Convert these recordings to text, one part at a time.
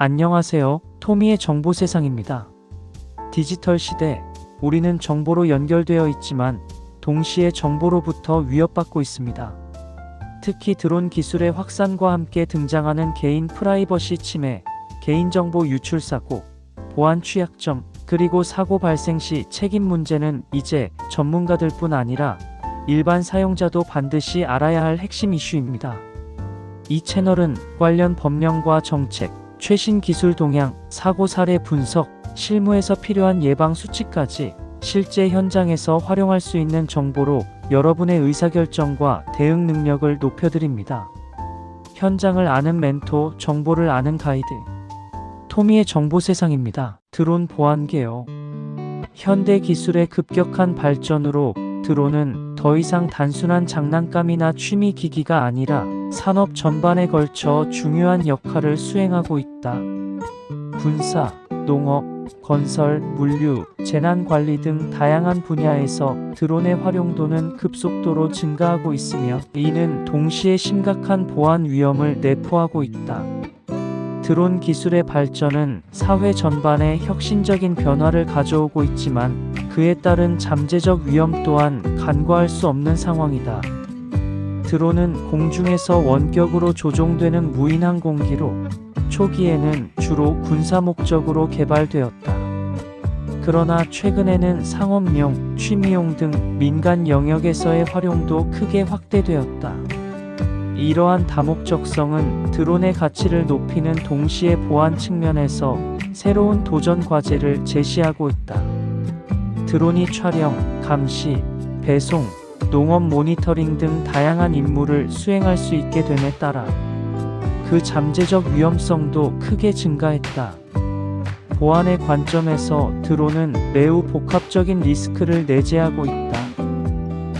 안녕하세요. 토미의 정보세상입니다. 디지털 시대, 우리는 정보로 연결되어 있지만 동시에 정보로부터 위협받고 있습니다. 특히 드론 기술의 확산과 함께 등장하는 개인 프라이버시 침해, 개인정보 유출 사고, 보안 취약점, 그리고 사고 발생 시 책임 문제는 이제 전문가들뿐 아니라 일반 사용자도 반드시 알아야 할 핵심 이슈입니다. 이 채널은 관련 법령과 정책, 최신 기술 동향, 사고 사례 분석, 실무에서 필요한 예방 수칙까지 실제 현장에서 활용할 수 있는 정보로 여러분의 의사결정과 대응 능력을 높여드립니다. 현장을 아는 멘토, 정보를 아는 가이드. 토미의 정보세상입니다. 드론 보안개요. 현대 기술의 급격한 발전으로 드론은 더 이상 단순한 장난감이나 취미 기기가 아니라 산업 전반에 걸쳐 중요한 역할을 수행하고 있다. 군사, 농업, 건설, 물류, 재난관리 등 다양한 분야에서 드론의 활용도는 급속도로 증가하고 있으며 이는 동시에 심각한 보안 위험을 내포하고 있다. 드론 기술의 발전은 사회 전반에 혁신적인 변화를 가져오고 있지만 그에 따른 잠재적 위험 또한 간과할 수 없는 상황이다. 드론은 공중에서 원격으로 조종되는 무인 항공기로 초기에는 주로 군사 목적으로 개발되었다. 그러나 최근에는 상업용, 취미용 등 민간 영역에서의 활용도 크게 확대되었다. 이러한 다목적성은 드론의 가치를 높이는 동시에 보안 측면에서 새로운 도전 과제를 제시하고 있다. 드론이 촬영, 감시, 배송, 농업 모니터링 등 다양한 임무를 수행할 수 있게 됨에 따라 그 잠재적 위험성도 크게 증가했다. 보안의 관점에서 드론은 매우 복합적인 리스크를 내재하고 있다.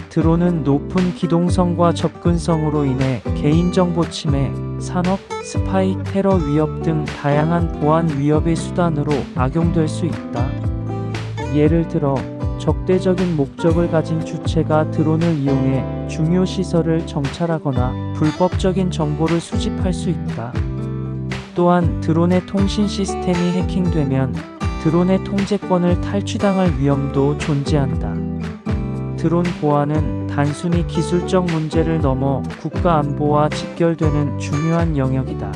드론은 높은 기동성과 접근성으로 인해 개인정보 침해, 산업, 스파이, 테러 위협 등 다양한 보안 위협의 수단으로 악용될 수 있다. 예를 들어 적대적인 목적을 가진 주체가 드론을 이용해 중요 시설을 정찰하거나 불법적인 정보를 수집할 수 있다. 또한 드론의 통신 시스템이 해킹되면 드론의 통제권을 탈취당할 위험도 존재한다. 드론 보안은 단순히 기술적 문제를 넘어 국가 안보와 직결되는 중요한 영역이다.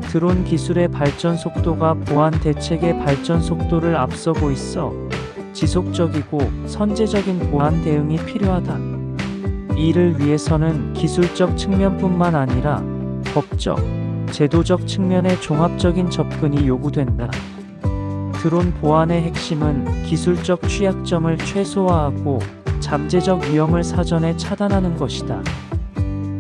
드론 기술의 발전 속도가 보안 대책의 발전 속도를 앞서고 있어 지속적이고 선제적인 보안 대응이 필요하다. 이를 위해서는 기술적 측면뿐만 아니라 법적, 제도적 측면의 종합적인 접근이 요구된다. 드론 보안의 핵심은 기술적 취약점을 최소화하고 잠재적 위험을 사전에 차단하는 것이다.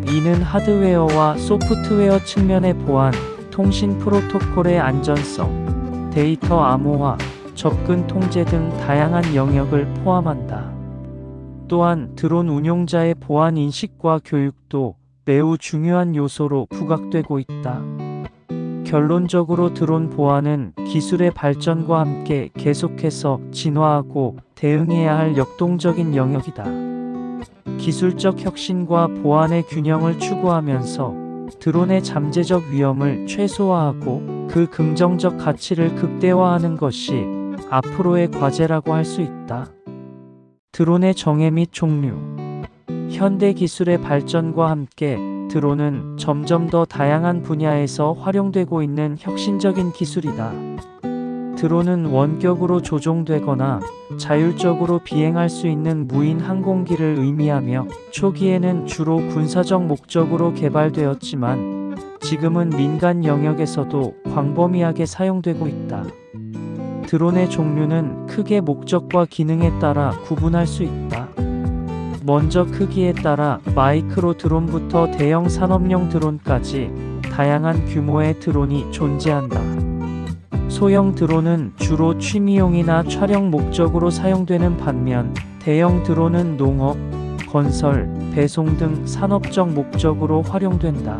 이는 하드웨어와 소프트웨어 측면의 보안, 통신 프로토콜의 안전성, 데이터 암호화, 접근 통제 등 다양한 영역을 포함한다. 또한 드론 운용자의 보안 인식과 교육도 매우 중요한 요소로 부각되고 있다. 결론적으로 드론 보안은 기술의 발전과 함께 계속해서 진화하고 대응해야 할 역동적인 영역이다. 기술적 혁신과 보안의 균형을 추구하면서 드론의 잠재적 위험을 최소화하고 그 긍정적 가치를 극대화하는 것이 앞으로의 과제라고 할 수 있다. 드론의 정의 및 종류. 현대 기술의 발전과 함께 드론은 점점 더 다양한 분야에서 활용되고 있는 혁신적인 기술이다. 드론은 원격으로 조종되거나 자율적으로 비행할 수 있는 무인 항공기를 의미하며 초기에는 주로 군사적 목적으로 개발되었지만 지금은 민간 영역에서도 광범위하게 사용되고 있다. 드론의 종류는 크게 목적과 기능에 따라 구분할 수 있다. 먼저 크기에 따라 마이크로 드론부터 대형 산업용 드론까지 다양한 규모의 드론이 존재한다. 소형 드론은 주로 취미용이나 촬영 목적으로 사용되는 반면 대형 드론은 농업, 건설, 배송 등 산업적 목적으로 활용된다.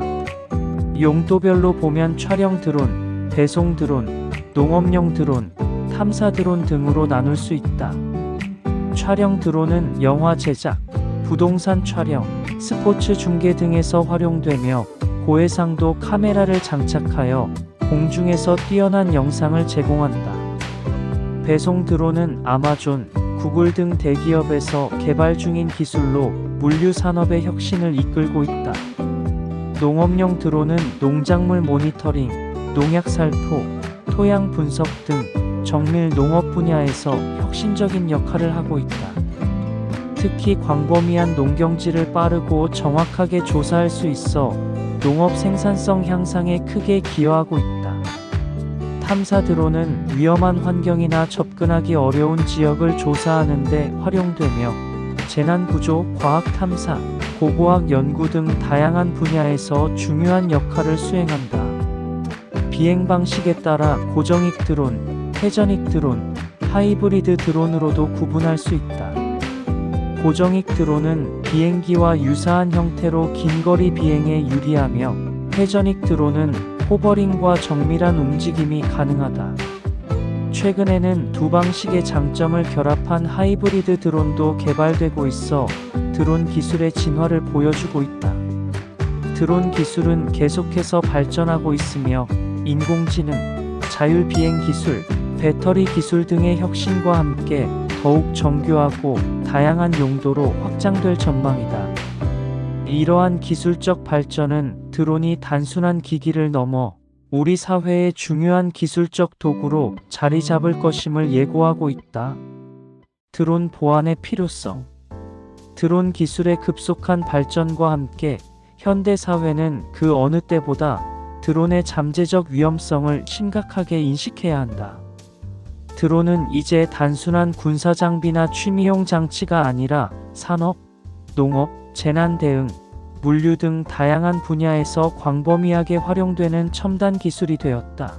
용도별로 보면 촬영 드론, 배송 드론, 농업용 드론, 탐사 드론 등으로 나눌 수 있다. 촬영 드론은 영화 제작, 부동산 촬영, 스포츠 중계 등에서 활용되며 고해상도 카메라를 장착하여 공중에서 뛰어난 영상을 제공한다. 배송 드론은 아마존, 구글 등 대기업에서 개발 중인 기술로 물류 산업의 혁신을 이끌고 있다. 농업용 드론은 농작물 모니터링, 농약 살포, 토양 분석 등 정밀 농업 분야에서 혁신적인 역할을 하고 있다. 특히 광범위한 농경지를 빠르고 정확하게 조사할 수 있어 농업 생산성 향상에 크게 기여하고 있다. 탐사 드론은 위험한 환경이나 접근하기 어려운 지역을 조사하는 데 활용되며 재난 구조, 과학 탐사, 고고학 연구 등 다양한 분야에서 중요한 역할을 수행한다. 비행 방식에 따라 고정익 드론, 회전익 드론, 하이브리드 드론으로도 구분할 수 있다. 고정익 드론은 비행기와 유사한 형태로 긴거리 비행에 유리하며 회전익 드론은 호버링과 정밀한 움직임이 가능하다. 최근에는 두 방식의 장점을 결합한 하이브리드 드론도 개발되고 있어 드론 기술의 진화를 보여주고 있다. 드론 기술은 계속해서 발전하고 있으며 인공지능, 자율비행 기술, 배터리 기술 등의 혁신과 함께 더욱 정교하고 다양한 용도로 확장될 전망이다. 이러한 기술적 발전은 드론이 단순한 기기를 넘어 우리 사회의 중요한 기술적 도구로 자리 잡을 것임을 예고하고 있다. 드론 보안의 필요성. 드론 기술의 급속한 발전과 함께 현대 사회는 그 어느 때보다 드론의 잠재적 위험성을 심각하게 인식해야 한다. 드론은 이제 단순한 군사 장비나 취미용 장치가 아니라 산업, 농업, 재난 대응, 물류 등 다양한 분야에서 광범위하게 활용되는 첨단 기술이 되었다.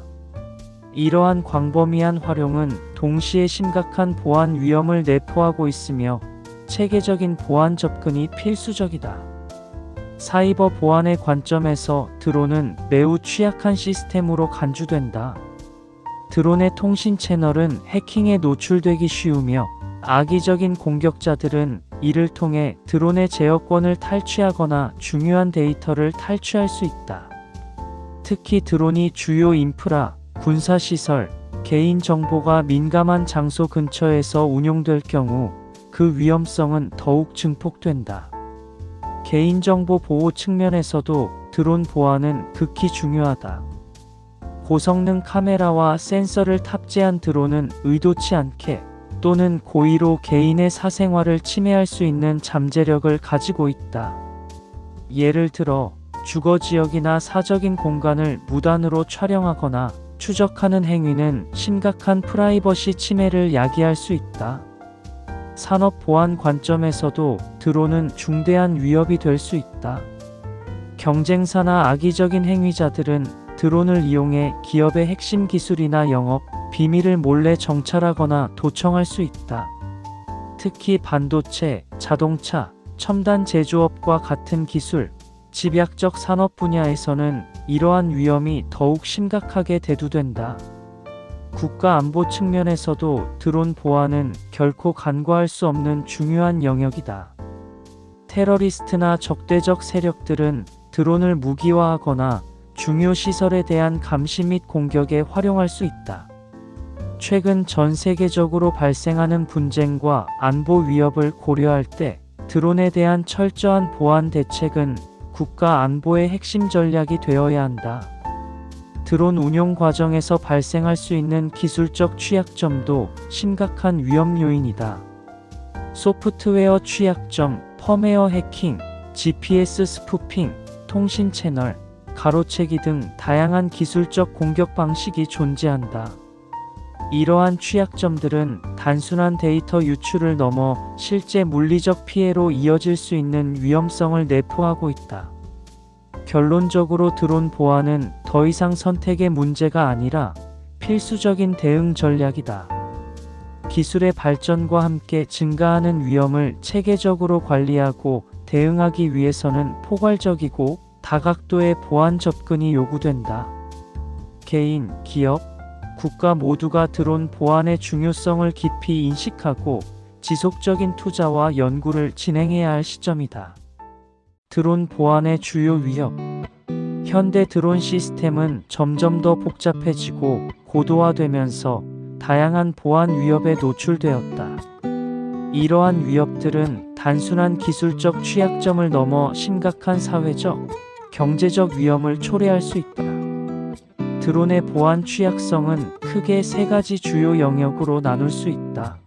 이러한 광범위한 활용은 동시에 심각한 보안 위험을 내포하고 있으며 체계적인 보안 접근이 필수적이다. 사이버 보안의 관점에서 드론은 매우 취약한 시스템으로 간주된다. 드론의 통신 채널은 해킹에 노출되기 쉬우며 악의적인 공격자들은 이를 통해 드론의 제어권을 탈취하거나 중요한 데이터를 탈취할 수 있다. 특히 드론이 주요 인프라, 군사시설, 개인정보가 민감한 장소 근처에서 운용될 경우 그 위험성은 더욱 증폭된다. 개인정보 보호 측면에서도 드론 보안은 극히 중요하다. 고성능 카메라와 센서를 탑재한 드론은 의도치 않게 또는 고의로 개인의 사생활을 침해할 수 있는 잠재력을 가지고 있다. 예를 들어 주거지역이나 사적인 공간을 무단으로 촬영하거나 추적하는 행위는 심각한 프라이버시 침해를 야기할 수 있다. 산업 보안 관점에서도 드론은 중대한 위협이 될 수 있다. 경쟁사나 악의적인 행위자들은 드론을 이용해 기업의 핵심 기술이나 영업, 비밀을 몰래 정찰하거나 도청할 수 있다. 특히 반도체, 자동차, 첨단 제조업과 같은 기술, 집약적 산업 분야에서는 이러한 위험이 더욱 심각하게 대두된다. 국가 안보 측면에서도 드론 보안은 결코 간과할 수 없는 중요한 영역이다. 테러리스트나 적대적 세력들은 드론을 무기화하거나 중요 시설에 대한 감시 및 공격에 활용할 수 있다. 최근 전 세계적으로 발생하는 분쟁과 안보 위협을 고려할 때 드론에 대한 철저한 보안 대책은 국가 안보의 핵심 전략이 되어야 한다. 드론 운용 과정에서 발생할 수 있는 기술적 취약점도 심각한 위험 요인이다. 소프트웨어 취약점, 펌웨어 해킹, GPS 스푸핑, 통신 채널, 가로채기 등 다양한 기술적 공격 방식이 존재한다. 이러한 취약점들은 단순한 데이터 유출을 넘어 실제 물리적 피해로 이어질 수 있는 위험성을 내포하고 있다. 결론적으로 드론 보안은 더 이상 선택의 문제가 아니라 필수적인 대응 전략이다. 기술의 발전과 함께 증가하는 위험을 체계적으로 관리하고 대응하기 위해서는 포괄적이고 다각도의 보안 접근이 요구된다. 개인, 기업, 국가 모두가 드론 보안의 중요성을 깊이 인식하고 지속적인 투자와 연구를 진행해야 할 시점이다. 드론 보안의 주요 위협. 현대 드론 시스템은 점점 더 복잡해지고 고도화되면서 다양한 보안 위협에 노출되었다. 이러한 위협들은 단순한 기술적 취약점을 넘어 심각한 사회적, 경제적 위험을 초래할 수 있다. 드론의 보안 취약성은 크게 세 가지 주요 영역으로 나눌 수 있다.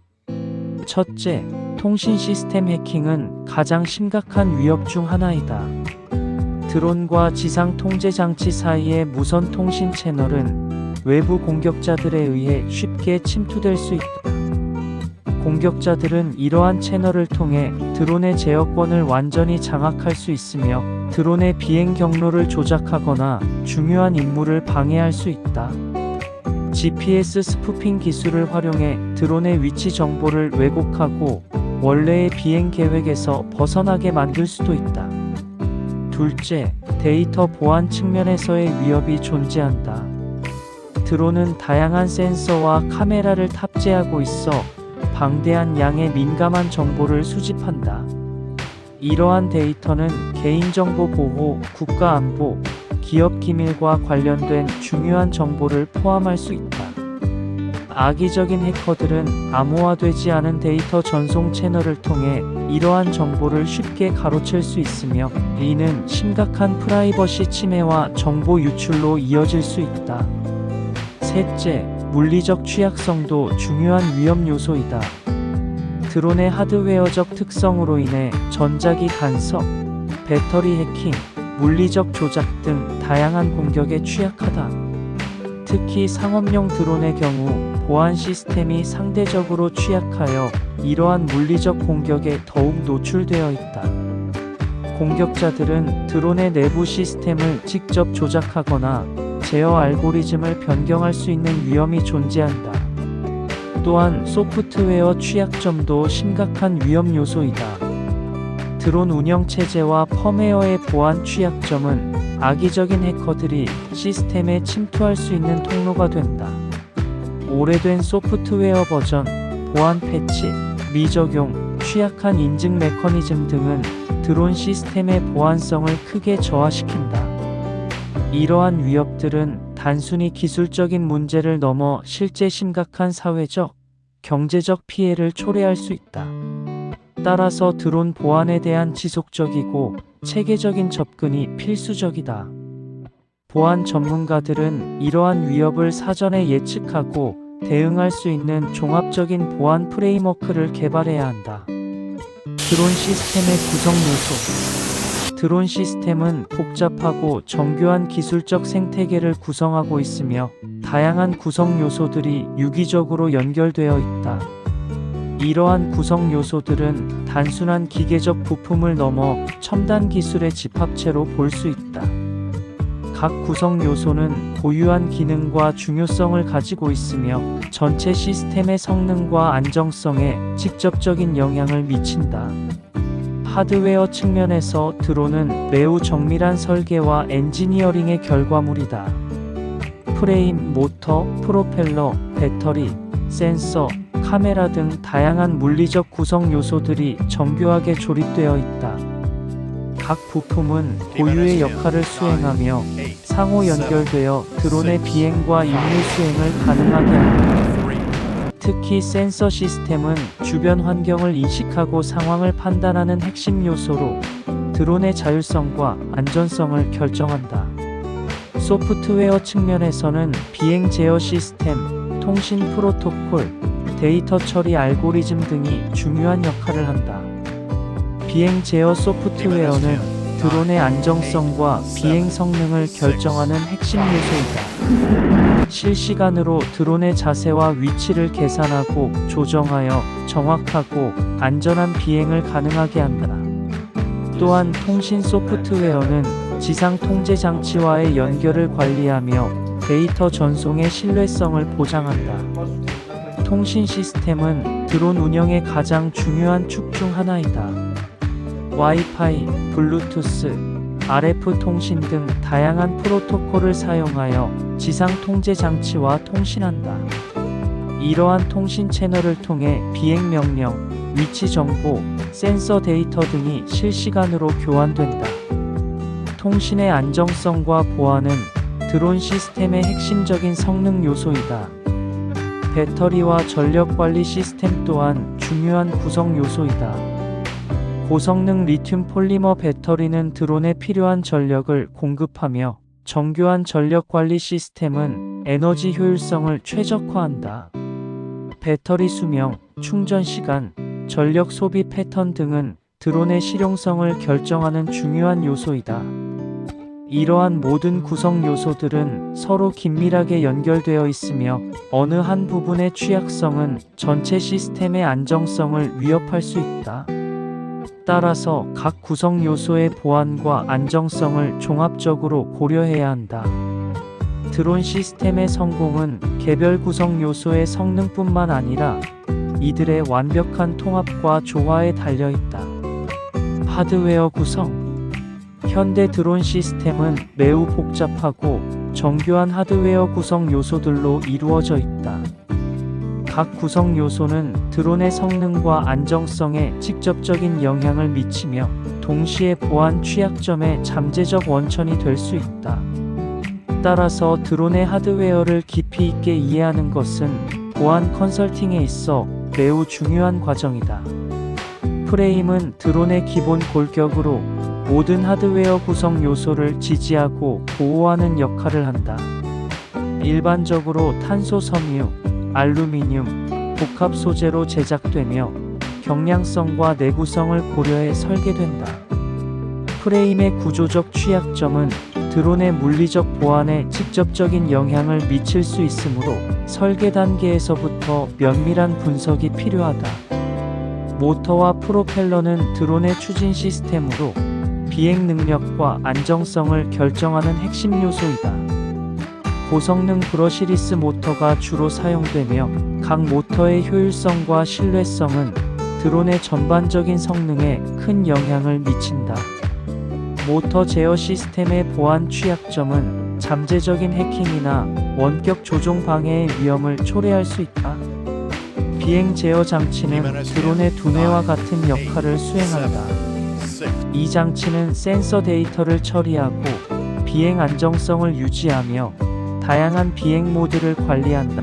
첫째, 통신 시스템 해킹은 가장 심각한 위협 중 하나이다. 드론과 지상 통제 장치 사이의 무선 통신 채널은 외부 공격자들에 의해 쉽게 침투될 수 있다. 공격자들은 이러한 채널을 통해 드론의 제어권을 완전히 장악할 수 있으며 드론의 비행 경로를 조작하거나 중요한 임무를 방해할 수 있다. GPS 스푸핑 기술을 활용해 드론의 위치 정보를 왜곡하고 원래의 비행 계획에서 벗어나게 만들 수도 있다. 둘째, 데이터 보안 측면에서의 위협이 존재한다. 드론은 다양한 센서와 카메라를 탑재하고 있어 방대한 양의 민감한 정보를 수집한다. 이러한 데이터는 개인정보 보호, 국가안보, 기업 기밀과 관련된 중요한 정보를 포함할 수 있다. 악의적인 해커들은 암호화되지 않은 데이터 전송 채널을 통해 이러한 정보를 쉽게 가로챌 수 있으며 이는 심각한 프라이버시 침해와 정보 유출로 이어질 수 있다. 셋째, 물리적 취약성도 중요한 위험 요소이다. 드론의 하드웨어적 특성으로 인해 전자기 간섭, 배터리 해킹, 물리적 조작 등 다양한 공격에 취약하다. 특히 상업용 드론의 경우 보안 시스템이 상대적으로 취약하여 이러한 물리적 공격에 더욱 노출되어 있다. 공격자들은 드론의 내부 시스템을 직접 조작하거나 제어 알고리즘을 변경할 수 있는 위험이 존재한다. 또한 소프트웨어 취약점도 심각한 위험 요소이다. 드론 운영 체제와 펌웨어의 보안 취약점은 악의적인 해커들이 시스템에 침투할 수 있는 통로가 된다. 오래된 소프트웨어 버전, 보안 패치, 미적용, 취약한 인증 메커니즘 등은 드론 시스템의 보안성을 크게 저하시킨다. 이러한 위협들은 단순히 기술적인 문제를 넘어 실제 심각한 사회적, 경제적 피해를 초래할 수 있다. 따라서 드론 보안에 대한 지속적이고 체계적인 접근이 필수적이다. 보안 전문가들은 이러한 위협을 사전에 예측하고 대응할 수 있는 종합적인 보안 프레임워크를 개발해야 한다. 드론 시스템의 구성 요소. 드론 시스템은 복잡하고 정교한 기술적 생태계를 구성하고 있으며 다양한 구성 요소들이 유기적으로 연결되어 있다. 이러한 구성 요소들은 단순한 기계적 부품을 넘어 첨단 기술의 집합체로 볼 수 있다. 각 구성 요소는 고유한 기능과 중요성을 가지고 있으며 전체 시스템의 성능과 안정성에 직접적인 영향을 미친다. 하드웨어 측면에서 드론은 매우 정밀한 설계와 엔지니어링의 결과물이다. 프레임, 모터, 프로펠러, 배터리, 센서, 카메라 등 다양한 물리적 구성 요소들이 정교하게 조립되어 있다. 각 부품은 고유의 역할을 수행하며 상호 연결되어 드론의 비행과 임무 수행을 가능하게 한다. 특히 센서 시스템은 주변 환경을 인식하고 상황을 판단하는 핵심 요소로 드론의 자율성과 안전성을 결정한다. 소프트웨어 측면에서는 비행 제어 시스템, 통신 프로토콜, 데이터 처리 알고리즘 등이 중요한 역할을 한다. 비행 제어 소프트웨어는 드론의 안정성과 비행 성능을 결정하는 핵심 요소이다. 실시간으로 드론의 자세와 위치를 계산하고 조정하여 정확하고 안전한 비행을 가능하게 한다. 또한 통신 소프트웨어는 지상 통제 장치와의 연결을 관리하며 데이터 전송의 신뢰성을 보장한다. 통신 시스템은 드론 운영의 가장 중요한 축 중 하나이다. 와이파이, 블루투스, RF 통신 등 다양한 프로토콜을 사용하여 지상 통제 장치와 통신한다. 이러한 통신 채널을 통해 비행 명령, 위치 정보, 센서 데이터 등이 실시간으로 교환된다. 통신의 안정성과 보안은 드론 시스템의 핵심적인 성능 요소이다. 배터리와 전력 관리 시스템 또한 중요한 구성 요소이다. 고성능 리튬 폴리머 배터리는 드론에 필요한 전력을 공급하며 정교한 전력 관리 시스템은 에너지 효율성을 최적화한다. 배터리 수명, 충전 시간, 전력 소비 패턴 등은 드론의 실용성을 결정하는 중요한 요소이다. 이러한 모든 구성 요소들은 서로 긴밀하게 연결되어 있으며 어느 한 부분의 취약성은 전체 시스템의 안정성을 위협할 수 있다. 따라서 각 구성 요소의 보안과 안정성을 종합적으로 고려해야 한다. 드론 시스템의 성공은 개별 구성 요소의 성능뿐만 아니라 이들의 완벽한 통합과 조화에 달려 있다. 하드웨어 구성. 현대 드론 시스템은 매우 복잡하고 정교한 하드웨어 구성 요소들로 이루어져 있다. 각 구성 요소는 드론의 성능과 안정성에 직접적인 영향을 미치며 동시에 보안 취약점의 잠재적 원천이 될 수 있다. 따라서 드론의 하드웨어를 깊이 있게 이해하는 것은 보안 컨설팅에 있어 매우 중요한 과정이다. 프레임은 드론의 기본 골격으로 모든 하드웨어 구성 요소를 지지하고 보호하는 역할을 한다. 일반적으로 탄소 섬유, 알루미늄, 복합 소재로 제작되며 경량성과 내구성을 고려해 설계된다. 프레임의 구조적 취약점은 드론의 물리적 보안에 직접적인 영향을 미칠 수 있으므로 설계 단계에서부터 면밀한 분석이 필요하다. 모터와 프로펠러는 드론의 추진 시스템으로 비행 능력과 안정성을 결정하는 핵심 요소이다. 고성능 브러시리스 모터가 주로 사용되며 각 모터의 효율성과 신뢰성은 드론의 전반적인 성능에 큰 영향을 미친다. 모터 제어 시스템의 보안 취약점은 잠재적인 해킹이나 원격 조종 방해의 위험을 초래할 수 있다. 비행 제어 장치는 드론의 두뇌와 같은 역할을 수행한다. 이 장치는 센서 데이터를 처리하고 비행 안정성을 유지하며 다양한 비행 모드를 관리한다.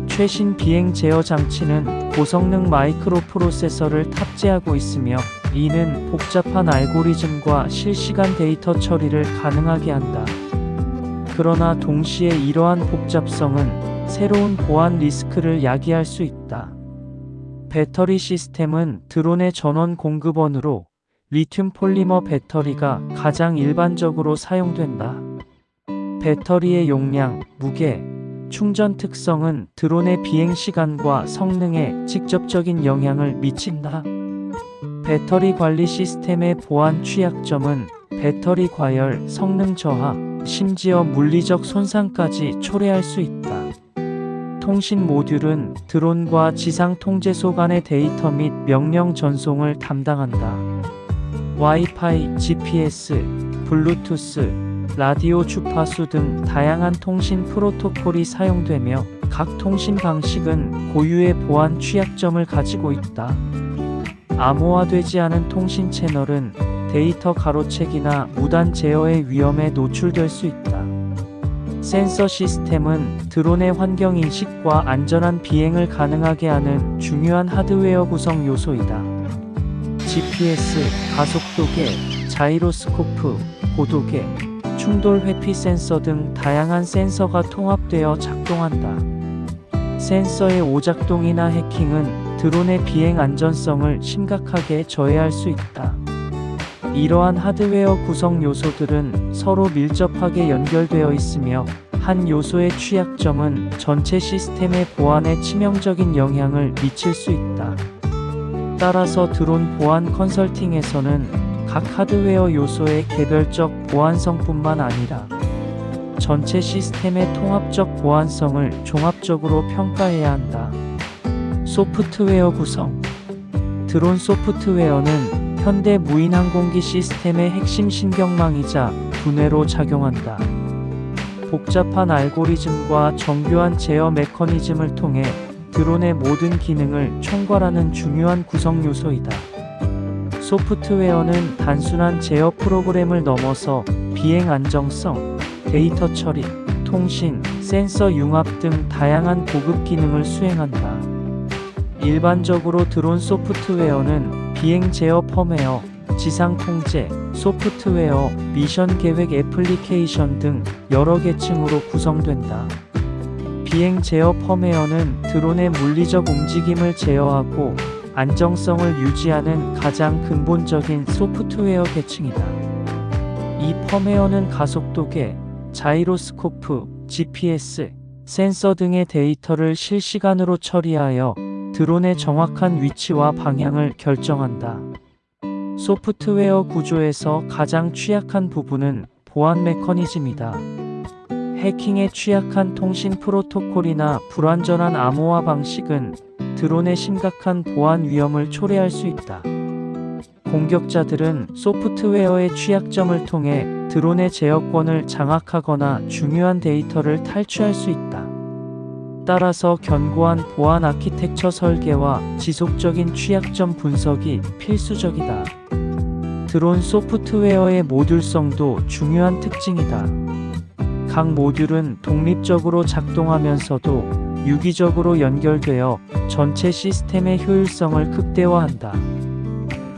최신 비행 제어 장치는 고성능 마이크로 프로세서를 탑재하고 있으며 이는 복잡한 알고리즘과 실시간 데이터 처리를 가능하게 한다. 그러나 동시에 이러한 복잡성은 새로운 보안 리스크를 야기할 수 있다. 배터리 시스템은 드론의 전원 공급원으로 리튬 폴리머 배터리가 가장 일반적으로 사용된다. 배터리의 용량, 무게, 충전 특성은 드론의 비행 시간과 성능에 직접적인 영향을 미친다. 배터리 관리 시스템의 보안 취약점은 배터리 과열, 성능 저하, 심지어 물리적 손상까지 초래할 수 있다. 통신 모듈은 드론과 지상 통제소 간의 데이터 및 명령 전송을 담당한다. 와이파이, GPS, 블루투스, 라디오 주파수 등 다양한 통신 프로토콜이 사용되며 각 통신 방식은 고유의 보안 취약점을 가지고 있다. 암호화되지 않은 통신 채널은 데이터 가로채기나 무단 제어의 위험에 노출될 수 있다. 센서 시스템은 드론의 환경 인식과 안전한 비행을 가능하게 하는 중요한 하드웨어 구성 요소이다. GPS, 가속도계, 자이로스코프, 고도계, 충돌 회피 센서 등 다양한 센서가 통합되어 작동한다. 센서의 오작동이나 해킹은 드론의 비행 안전성을 심각하게 저해할 수 있다. 이러한 하드웨어 구성 요소들은 서로 밀접하게 연결되어 있으며 한 요소의 취약점은 전체 시스템의 보안에 치명적인 영향을 미칠 수 있다. 따라서 드론 보안 컨설팅에서는 각 하드웨어 요소의 개별적 보안성뿐만 아니라 전체 시스템의 통합적 보안성을 종합적으로 평가해야 한다. 소프트웨어 구성. 드론 소프트웨어는 현대 무인항공기 시스템의 핵심 신경망이자 두뇌로 작용한다. 복잡한 알고리즘과 정교한 제어 메커니즘을 통해 드론의 모든 기능을 총괄하는 중요한 구성 요소이다. 소프트웨어는 단순한 제어 프로그램을 넘어서 비행 안정성, 데이터 처리, 통신, 센서 융합 등 다양한 고급 기능을 수행한다. 일반적으로 드론 소프트웨어는 비행 제어 펌웨어, 지상 통제, 소프트웨어, 미션 계획 애플리케이션 등 여러 계층으로 구성된다. 비행 제어 펌웨어는 드론의 물리적 움직임을 제어하고 안정성을 유지하는 가장 근본적인 소프트웨어 계층이다. 이 펌웨어는 가속도계, 자이로스코프, GPS, 센서 등의 데이터를 실시간으로 처리하여 드론의 정확한 위치와 방향을 결정한다. 소프트웨어 구조에서 가장 취약한 부분은 보안 메커니즘이다. 해킹에 취약한 통신 프로토콜이나 불완전한 암호화 방식은 드론의 심각한 보안 위험을 초래할 수 있다. 공격자들은 소프트웨어의 취약점을 통해 드론의 제어권을 장악하거나 중요한 데이터를 탈취할 수 있다. 따라서 견고한 보안 아키텍처 설계와 지속적인 취약점 분석이 필수적이다. 드론 소프트웨어의 모듈성도 중요한 특징이다. 각 모듈은 독립적으로 작동하면서도 유기적으로 연결되어 전체 시스템의 효율성을 극대화한다.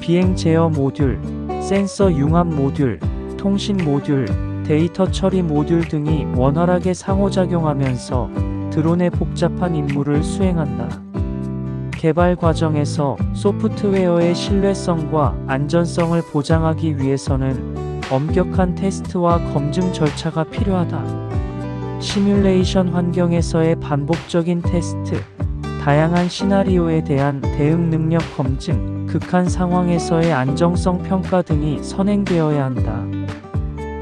비행 제어 모듈, 센서 융합 모듈, 통신 모듈, 데이터 처리 모듈 등이 원활하게 상호작용하면서 드론의 복잡한 임무를 수행한다. 개발 과정에서 소프트웨어의 신뢰성과 안전성을 보장하기 위해서는 엄격한 테스트와 검증 절차가 필요하다. 시뮬레이션 환경에서의 반복적인 테스트, 다양한 시나리오에 대한 대응 능력 검증, 극한 상황에서의 안정성 평가 등이 선행되어야 한다.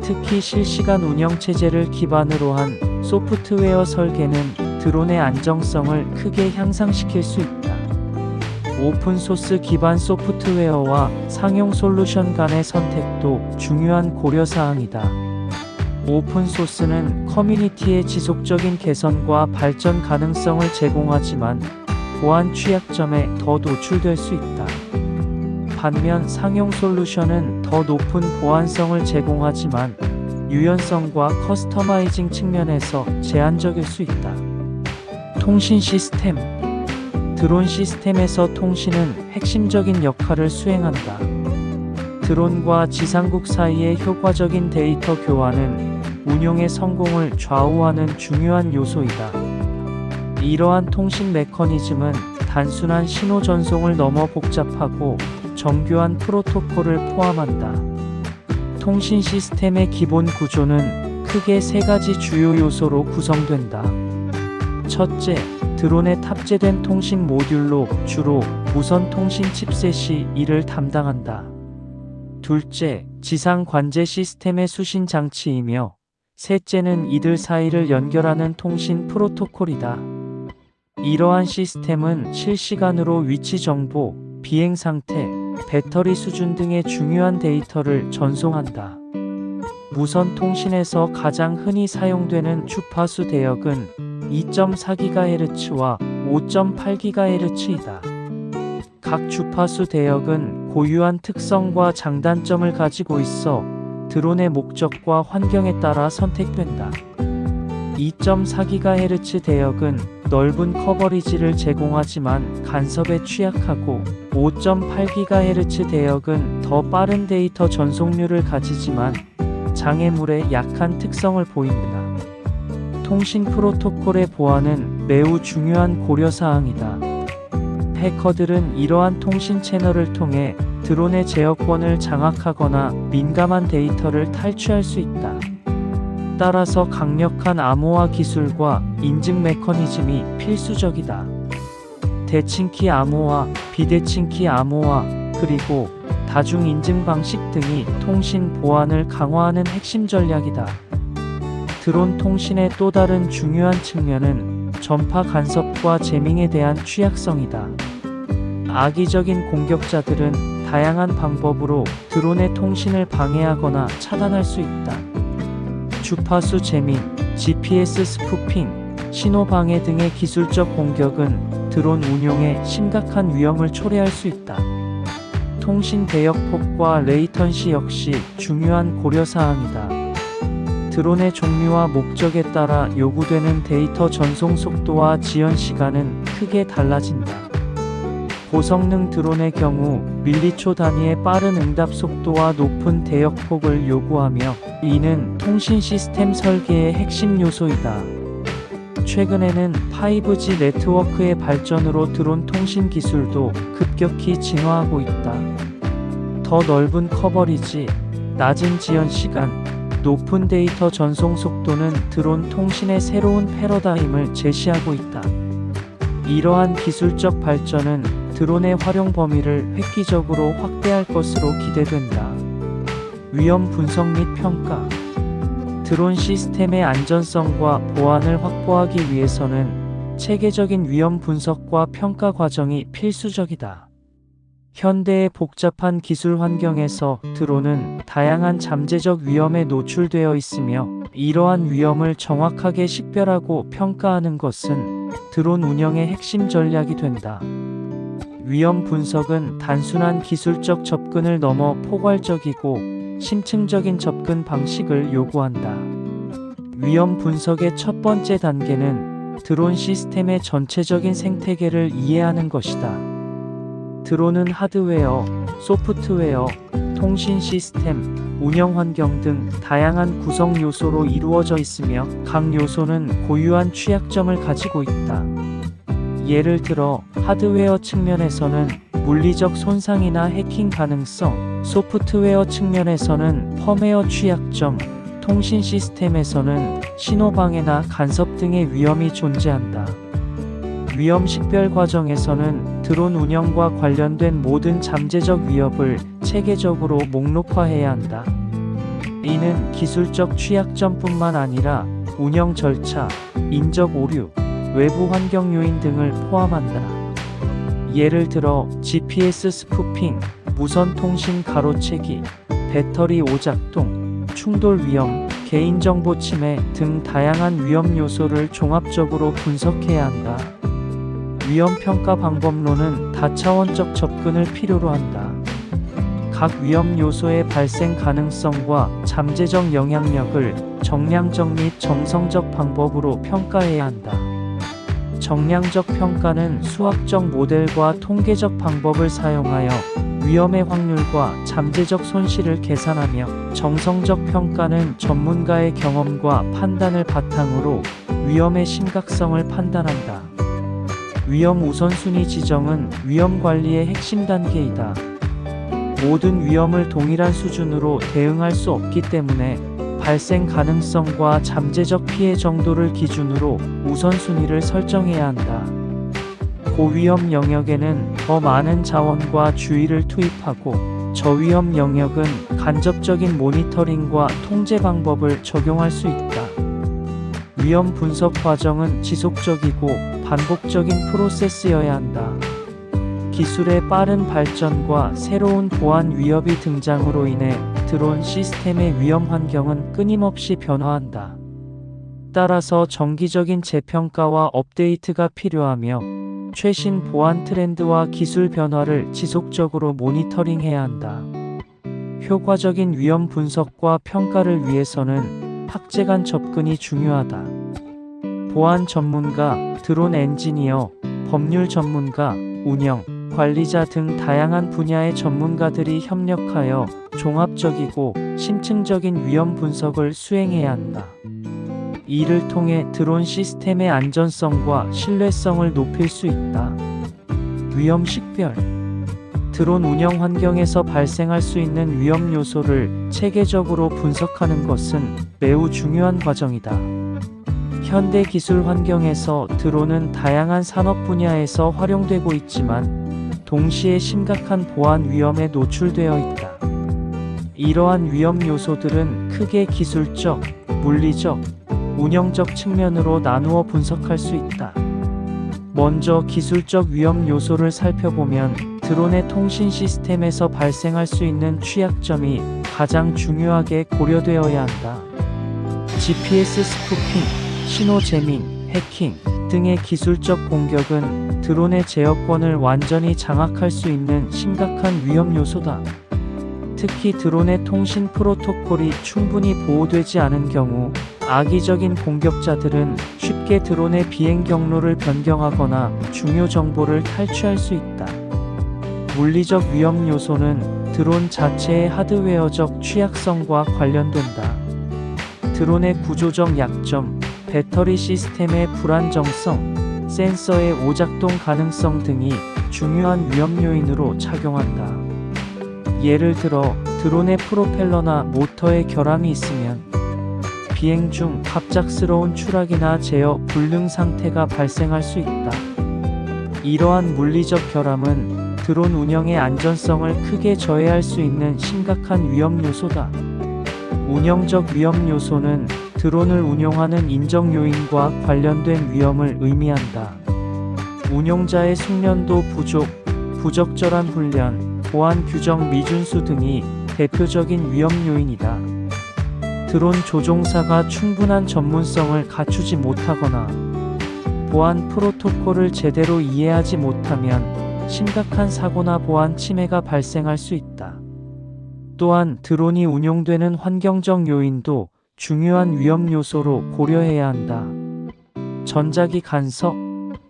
특히 실시간 운영체제를 기반으로 한 소프트웨어 설계는 드론의 안정성을 크게 향상시킬 수 있다. 오픈소스 기반 소프트웨어와 상용 솔루션 간의 선택도 중요한 고려사항이다. 오픈소스는 커뮤니티의 지속적인 개선과 발전 가능성을 제공하지만 보안 취약점에 더 노출될 수 있다. 반면 상용 솔루션은 더 높은 보안성을 제공하지만 유연성과 커스터마이징 측면에서 제한적일 수 있다. 통신 시스템. 드론 시스템에서 통신은 핵심적인 역할을 수행한다. 드론과 지상국 사이의 효과적인 데이터 교환은 운용의 성공을 좌우하는 중요한 요소이다. 이러한 통신 메커니즘은 단순한 신호 전송을 넘어 복잡하고 정교한 프로토콜을 포함한다. 통신 시스템의 기본 구조는 크게 세 가지 주요 요소로 구성된다. 첫째, 드론에 탑재된 통신 모듈로 주로 무선 통신 칩셋이 이를 담당한다. 둘째, 지상 관제 시스템의 수신 장치이며 셋째는 이들 사이를 연결하는 통신 프로토콜이다. 이러한 시스템은 실시간으로 위치 정보, 비행 상태, 배터리 수준 등의 중요한 데이터를 전송한다. 무선 통신에서 가장 흔히 사용되는 주파수 대역은 2.4GHz와 5.8GHz이다. 각 주파수 대역은 고유한 특성과 장단점을 가지고 있어 드론의 목적과 환경에 따라 선택된다. 2.4GHz 대역은 넓은 커버리지를 제공하지만 간섭에 취약하고 5.8GHz 대역은 더 빠른 데이터 전송률을 가지지만 장애물에 약한 특성을 보인다. 통신 프로토콜의 보안은 매우 중요한 고려사항이다. 해커들은 이러한 통신 채널을 통해 드론의 제어권을 장악하거나 민감한 데이터를 탈취할 수 있다. 따라서 강력한 암호화 기술과 인증 메커니즘이 필수적이다. 대칭키 암호화, 비대칭키 암호화, 그리고 다중 인증 방식 등이 통신 보안을 강화하는 핵심 전략이다. 드론 통신의 또 다른 중요한 측면은 전파 간섭과 재밍에 대한 취약성이다. 악의적인 공격자들은 다양한 방법으로 드론의 통신을 방해하거나 차단할 수 있다. 주파수 재밍, GPS 스푸핑, 신호 방해 등의 기술적 공격은 드론 운용에 심각한 위험을 초래할 수 있다. 통신 대역 폭과 레이턴시 역시 중요한 고려사항이다. 드론의 종류와 목적에 따라 요구되는 데이터 전송 속도와 지연 시간은 크게 달라진다. 고성능 드론의 경우 밀리초 단위의 빠른 응답 속도와 높은 대역 폭을 요구하며 이는 통신 시스템 설계의 핵심 요소이다. 최근에는 5G 네트워크의 발전으로 드론 통신 기술도 급격히 진화하고 있다. 더 넓은 커버리지, 낮은 지연 시간, 높은 데이터 전송 속도는 드론 통신의 새로운 패러다임을 제시하고 있다. 이러한 기술적 발전은 드론의 활용 범위를 획기적으로 확대할 것으로 기대된다. 위험 분석 및 평가. 드론 시스템의 안전성과 보안을 확보하기 위해서는 체계적인 위험 분석과 평가 과정이 필수적이다. 현대의 복잡한 기술 환경에서 드론은 다양한 잠재적 위험에 노출되어 있으며 이러한 위험을 정확하게 식별하고 평가하는 것은 드론 운영의 핵심 전략이 된다. 위험 분석은 단순한 기술적 접근을 넘어 포괄적이고 심층적인 접근 방식을 요구한다. 위험 분석의 첫 번째 단계는 드론 시스템의 전체적인 생태계를 이해하는 것이다. 드론은 하드웨어, 소프트웨어, 통신 시스템, 운영 환경 등 다양한 구성 요소로 이루어져 있으며 각 요소는 고유한 취약점을 가지고 있다. 예를 들어 하드웨어 측면에서는 물리적 손상이나 해킹 가능성, 소프트웨어 측면에서는 펌웨어 취약점, 통신 시스템에서는 신호방해나 간섭 등의 위험이 존재한다. 위험 식별 과정에서는 드론 운영과 관련된 모든 잠재적 위협을 체계적으로 목록화해야 한다. 이는 기술적 취약점뿐만 아니라 운영 절차, 인적 오류, 외부 환경 요인 등을 포함한다. 예를 들어 GPS 스푸핑, 무선 통신 가로채기, 배터리 오작동, 충돌 위험, 개인정보 침해 등 다양한 위험 요소를 종합적으로 분석해야 한다. 위험 평가 방법론은 다차원적 접근을 필요로 한다. 각 위험 요소의 발생 가능성과 잠재적 영향력을 정량적 및 정성적 방법으로 평가해야 한다. 정량적 평가는 수학적 모델과 통계적 방법을 사용하여 위험의 확률과 잠재적 손실을 계산하며, 정성적 평가는 전문가의 경험과 판단을 바탕으로 위험의 심각성을 판단한다. 위험 우선순위 지정은 위험 관리의 핵심 단계이다. 모든 위험을 동일한 수준으로 대응할 수 없기 때문에 발생 가능성과 잠재적 피해 정도를 기준으로 우선순위를 설정해야 한다. 고위험 영역에는 더 많은 자원과 주의를 투입하고, 저위험 영역은 간접적인 모니터링과 통제 방법을 적용할 수 있다. 위험 분석 과정은 지속적이고 반복적인 프로세스여야 한다. 기술의 빠른 발전과 새로운 보안 위협이 등장으로 인해 드론 시스템의 위험 환경은 끊임없이 변화한다. 따라서 정기적인 재평가와 업데이트가 필요하며, 최신 보안 트렌드와 기술 변화를 지속적으로 모니터링해야 한다. 효과적인 위험 분석과 평가를 위해서는 학제 간 접근이 중요하다. 보안 전문가, 드론 엔지니어, 법률 전문가, 운영, 관리자 등 다양한 분야의 전문가들이 협력하여 종합적이고 심층적인 위험 분석을 수행해야 한다. 이를 통해 드론 시스템의 안전성과 신뢰성을 높일 수 있다. 위험 식별. 드론 운영 환경에서 발생할 수 있는 위험 요소를 체계적으로 분석하는 것은 매우 중요한 과정이다. 현대 기술 환경에서 드론은 다양한 산업 분야에서 활용되고 있지만, 동시에 심각한 보안 위험에 노출되어 있다. 이러한 위험 요소들은 크게 기술적, 물리적, 운영적 측면으로 나누어 분석할 수 있다. 먼저 기술적 위험 요소를 살펴보면, 드론의 통신 시스템에서 발생할 수 있는 취약점이 가장 중요하게 고려되어야 한다. GPS 스푸핑, 신호 제밍, 해킹 등의 기술적 공격은 드론의 제어권을 완전히 장악할 수 있는 심각한 위험 요소다. 특히 드론의 통신 프로토콜이 충분히 보호되지 않은 경우 악의적인 공격자들은 쉽게 드론의 비행 경로를 변경하거나 중요 정보를 탈취할 수 있다. 물리적 위험 요소는 드론 자체의 하드웨어적 취약성과 관련된다. 드론의 구조적 약점, 배터리 시스템의 불안정성, 센서의 오작동 가능성 등이 중요한 위험 요인으로 작용한다. 예를 들어 드론의 프로펠러나 모터에 결함이 있으면 비행 중 갑작스러운 추락이나 제어 불능 상태가 발생할 수 있다. 이러한 물리적 결함은 드론 운영의 안전성을 크게 저해할 수 있는 심각한 위험 요소다. 운영적 위험 요소는 드론을 운용하는 인적 요인과 관련된 위험을 의미한다. 운용자의 숙련도 부족, 부적절한 훈련, 보안 규정 미준수 등이 대표적인 위험 요인이다. 드론 조종사가 충분한 전문성을 갖추지 못하거나 보안 프로토콜을 제대로 이해하지 못하면 심각한 사고나 보안 침해가 발생할 수 있다. 또한 드론이 운용되는 환경적 요인도 중요한 위험 요소로 고려해야 한다. 전자기 간섭,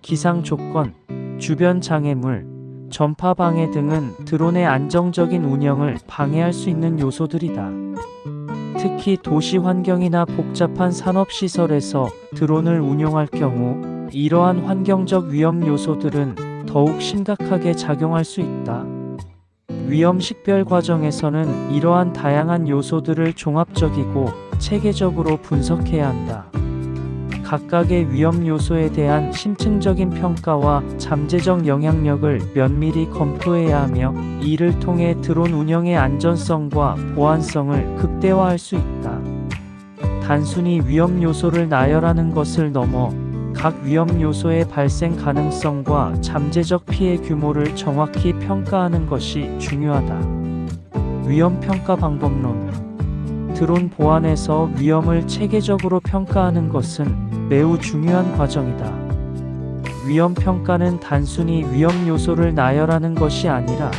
기상 조건, 주변 장애물, 전파 방해 등은 드론의 안정적인 운영을 방해할 수 있는 요소들이다. 특히 도시 환경이나 복잡한 산업시설에서 드론을 운용할 경우 이러한 환경적 위험 요소들은 더욱 심각하게 작용할 수 있다. 위험 식별 과정에서는 이러한 다양한 요소들을 종합적이고 체계적으로 분석해야 한다. 각각의 위험 요소에 대한 심층적인 평가와 잠재적 영향력을 면밀히 검토해야 하며 이를 통해 드론 운영의 안전성과 보안성을 극대화할 수 있다. 단순히 위험 요소를 나열하는 것을 넘어 각 위험 요소의 발생 가능성과 잠재적 피해 규모를 정확히 평가하는 것이 중요하다. 위험 평가 방법론. 드론 보안에서 위험을 체계적으로 평가하는 것은 매우 중요한 과정이다. 위험 평가는 단순히 위험 요소를 나열하는 것이 아니라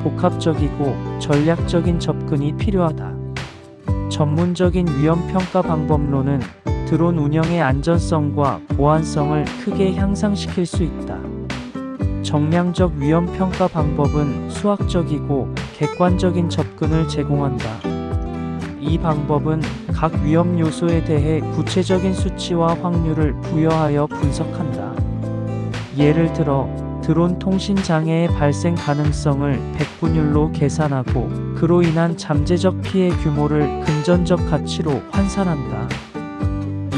복합적이고 전략적인 접근이 필요하다. 전문적인 위험 평가 방법론은 드론 운영의 안전성과 보안성을 크게 향상시킬 수 있다. 정량적 위험 평가 방법은 수학적이고 객관적인 접근을 제공한다. 이 방법은 각 위험 요소에 대해 구체적인 수치와 확률을 부여하여 분석한다. 예를 들어 드론 통신 장애의 발생 가능성을 100분율로 계산하고 그로 인한 잠재적 피해 규모를 금전적 가치로 환산한다.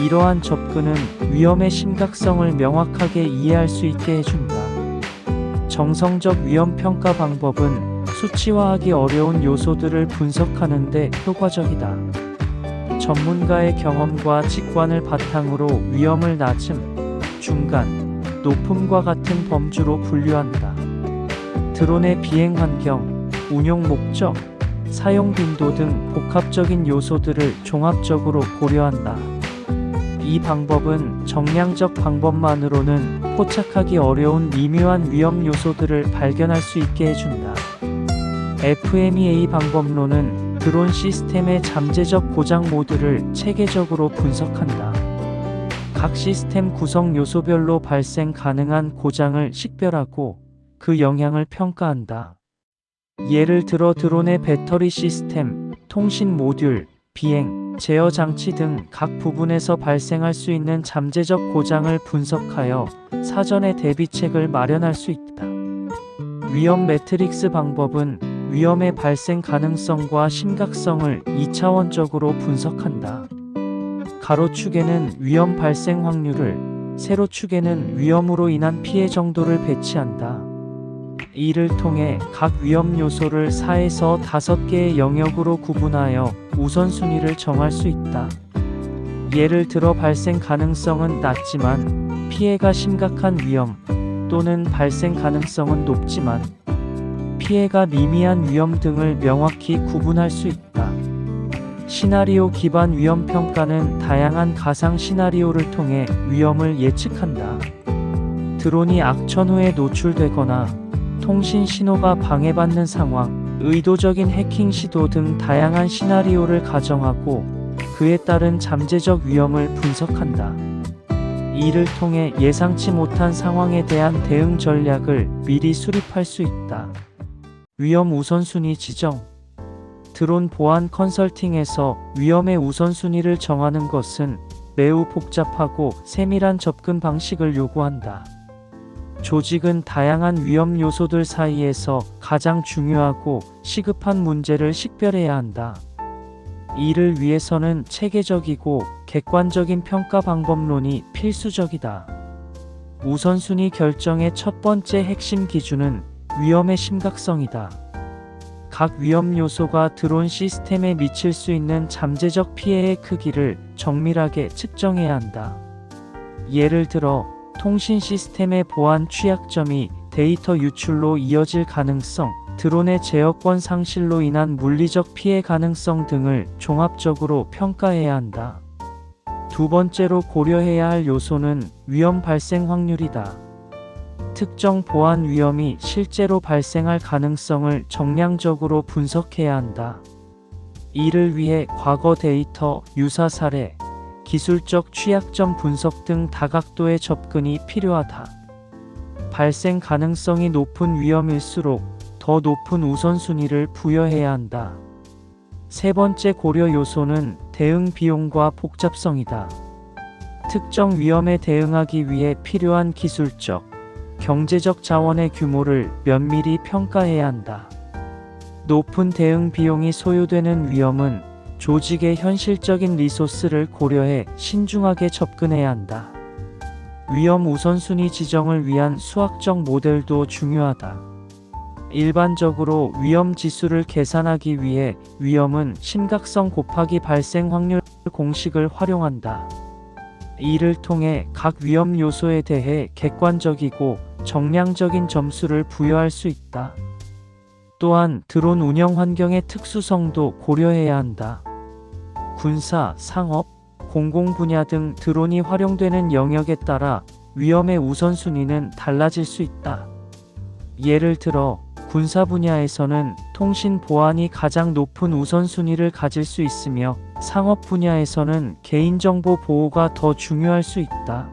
이러한 접근은 위험의 심각성을 명확하게 이해할 수 있게 해준다. 정성적 위험 평가 방법은 수치화하기 어려운 요소들을 분석하는 데 효과적이다. 전문가의 경험과 직관을 바탕으로 위험을 낮음, 중간, 높음과 같은 범주로 분류한다. 드론의 비행 환경, 운용 목적, 사용 빈도 등 복합적인 요소들을 종합적으로 고려한다. 이 방법은 정량적 방법만으로는 포착하기 어려운 미묘한 위험 요소들을 발견할 수 있게 해준다. FMEA 방법론은 드론 시스템의 잠재적 고장 모드를 체계적으로 분석한다. 각 시스템 구성 요소별로 발생 가능한 고장을 식별하고 그 영향을 평가한다. 예를 들어 드론의 배터리 시스템, 통신 모듈, 비행, 제어 장치 등 각 부분에서 발생할 수 있는 잠재적 고장을 분석하여 사전에 대비책을 마련할 수 있다. 위험 매트릭스 방법은 위험의 발생 가능성과 심각성을 2차원적으로 분석한다. 가로축에는 위험 발생 확률을, 세로축에는 위험으로 인한 피해 정도를 배치한다. 이를 통해 각 위험 요소를 4에서 5개의 영역으로 구분하여 우선순위를 정할 수 있다. 예를 들어 발생 가능성은 낮지만 피해가 심각한 위험 또는 발생 가능성은 높지만 피해가 미미한 위험 등을 명확히 구분할 수 있다. 시나리오 기반 위험 평가는 다양한 가상 시나리오를 통해 위험을 예측한다. 드론이 악천 후에 노출되거나 통신 신호가 방해받는 상황, 의도적인 해킹 시도 등 다양한 시나리오를 가정하고 그에 따른 잠재적 위험을 분석한다. 이를 통해 예상치 못한 상황에 대한 대응 전략을 미리 수립할 수 있다. 위험 우선순위 지정. 드론 보안 컨설팅에서 위험의 우선순위를 정하는 것은 매우 복잡하고 세밀한 접근 방식을 요구한다. 조직은 다양한 위험 요소들 사이에서 가장 중요하고 시급한 문제를 식별해야 한다. 이를 위해서는 체계적이고 객관적인 평가 방법론이 필수적이다. 우선순위 결정의 첫 번째 핵심 기준은 위험의 심각성이다. 각 위험 요소가 드론 시스템에 미칠 수 있는 잠재적 피해의 크기를 정밀하게 측정해야 한다. 예를 들어 통신 시스템의 보안 취약점이 데이터 유출로 이어질 가능성, 드론의 제어권 상실로 인한 물리적 피해 가능성 등을 종합적으로 평가해야 한다. 두 번째로 고려해야 할 요소는 위험 발생 확률이다. 특정 보안 위험이 실제로 발생할 가능성을 정량적으로 분석해야 한다. 이를 위해 과거 데이터, 유사 사례, 기술적 취약점 분석 등 다각도의 접근이 필요하다. 발생 가능성이 높은 위험일수록 더 높은 우선순위를 부여해야 한다. 세 번째 고려 요소는 대응 비용과 복잡성이다. 특정 위험에 대응하기 위해 필요한 기술적, 경제적 자원의 규모를 면밀히 평가해야 한다. 높은 대응 비용이 소요되는 위험은 조직의 현실적인 리소스를 고려해 신중하게 접근해야 한다. 위험 우선순위 지정을 위한 수학적 모델도 중요하다. 일반적으로 위험 지수를 계산하기 위해 위험은 심각성 곱하기 발생 확률 공식을 활용한다. 이를 통해 각 위험 요소에 대해 객관적이고 정량적인 점수를 부여할 수 있다. 또한 드론 운영 환경의 특수성도 고려해야 한다. 군사, 상업, 공공 분야 등 드론이 활용되는 영역에 따라 위험의 우선순위는 달라질 수 있다. 예를 들어 군사 분야에서는 통신 보안이 가장 높은 우선순위를 가질 수 있으며 상업 분야에서는 개인정보 보호가 더 중요할 수 있다.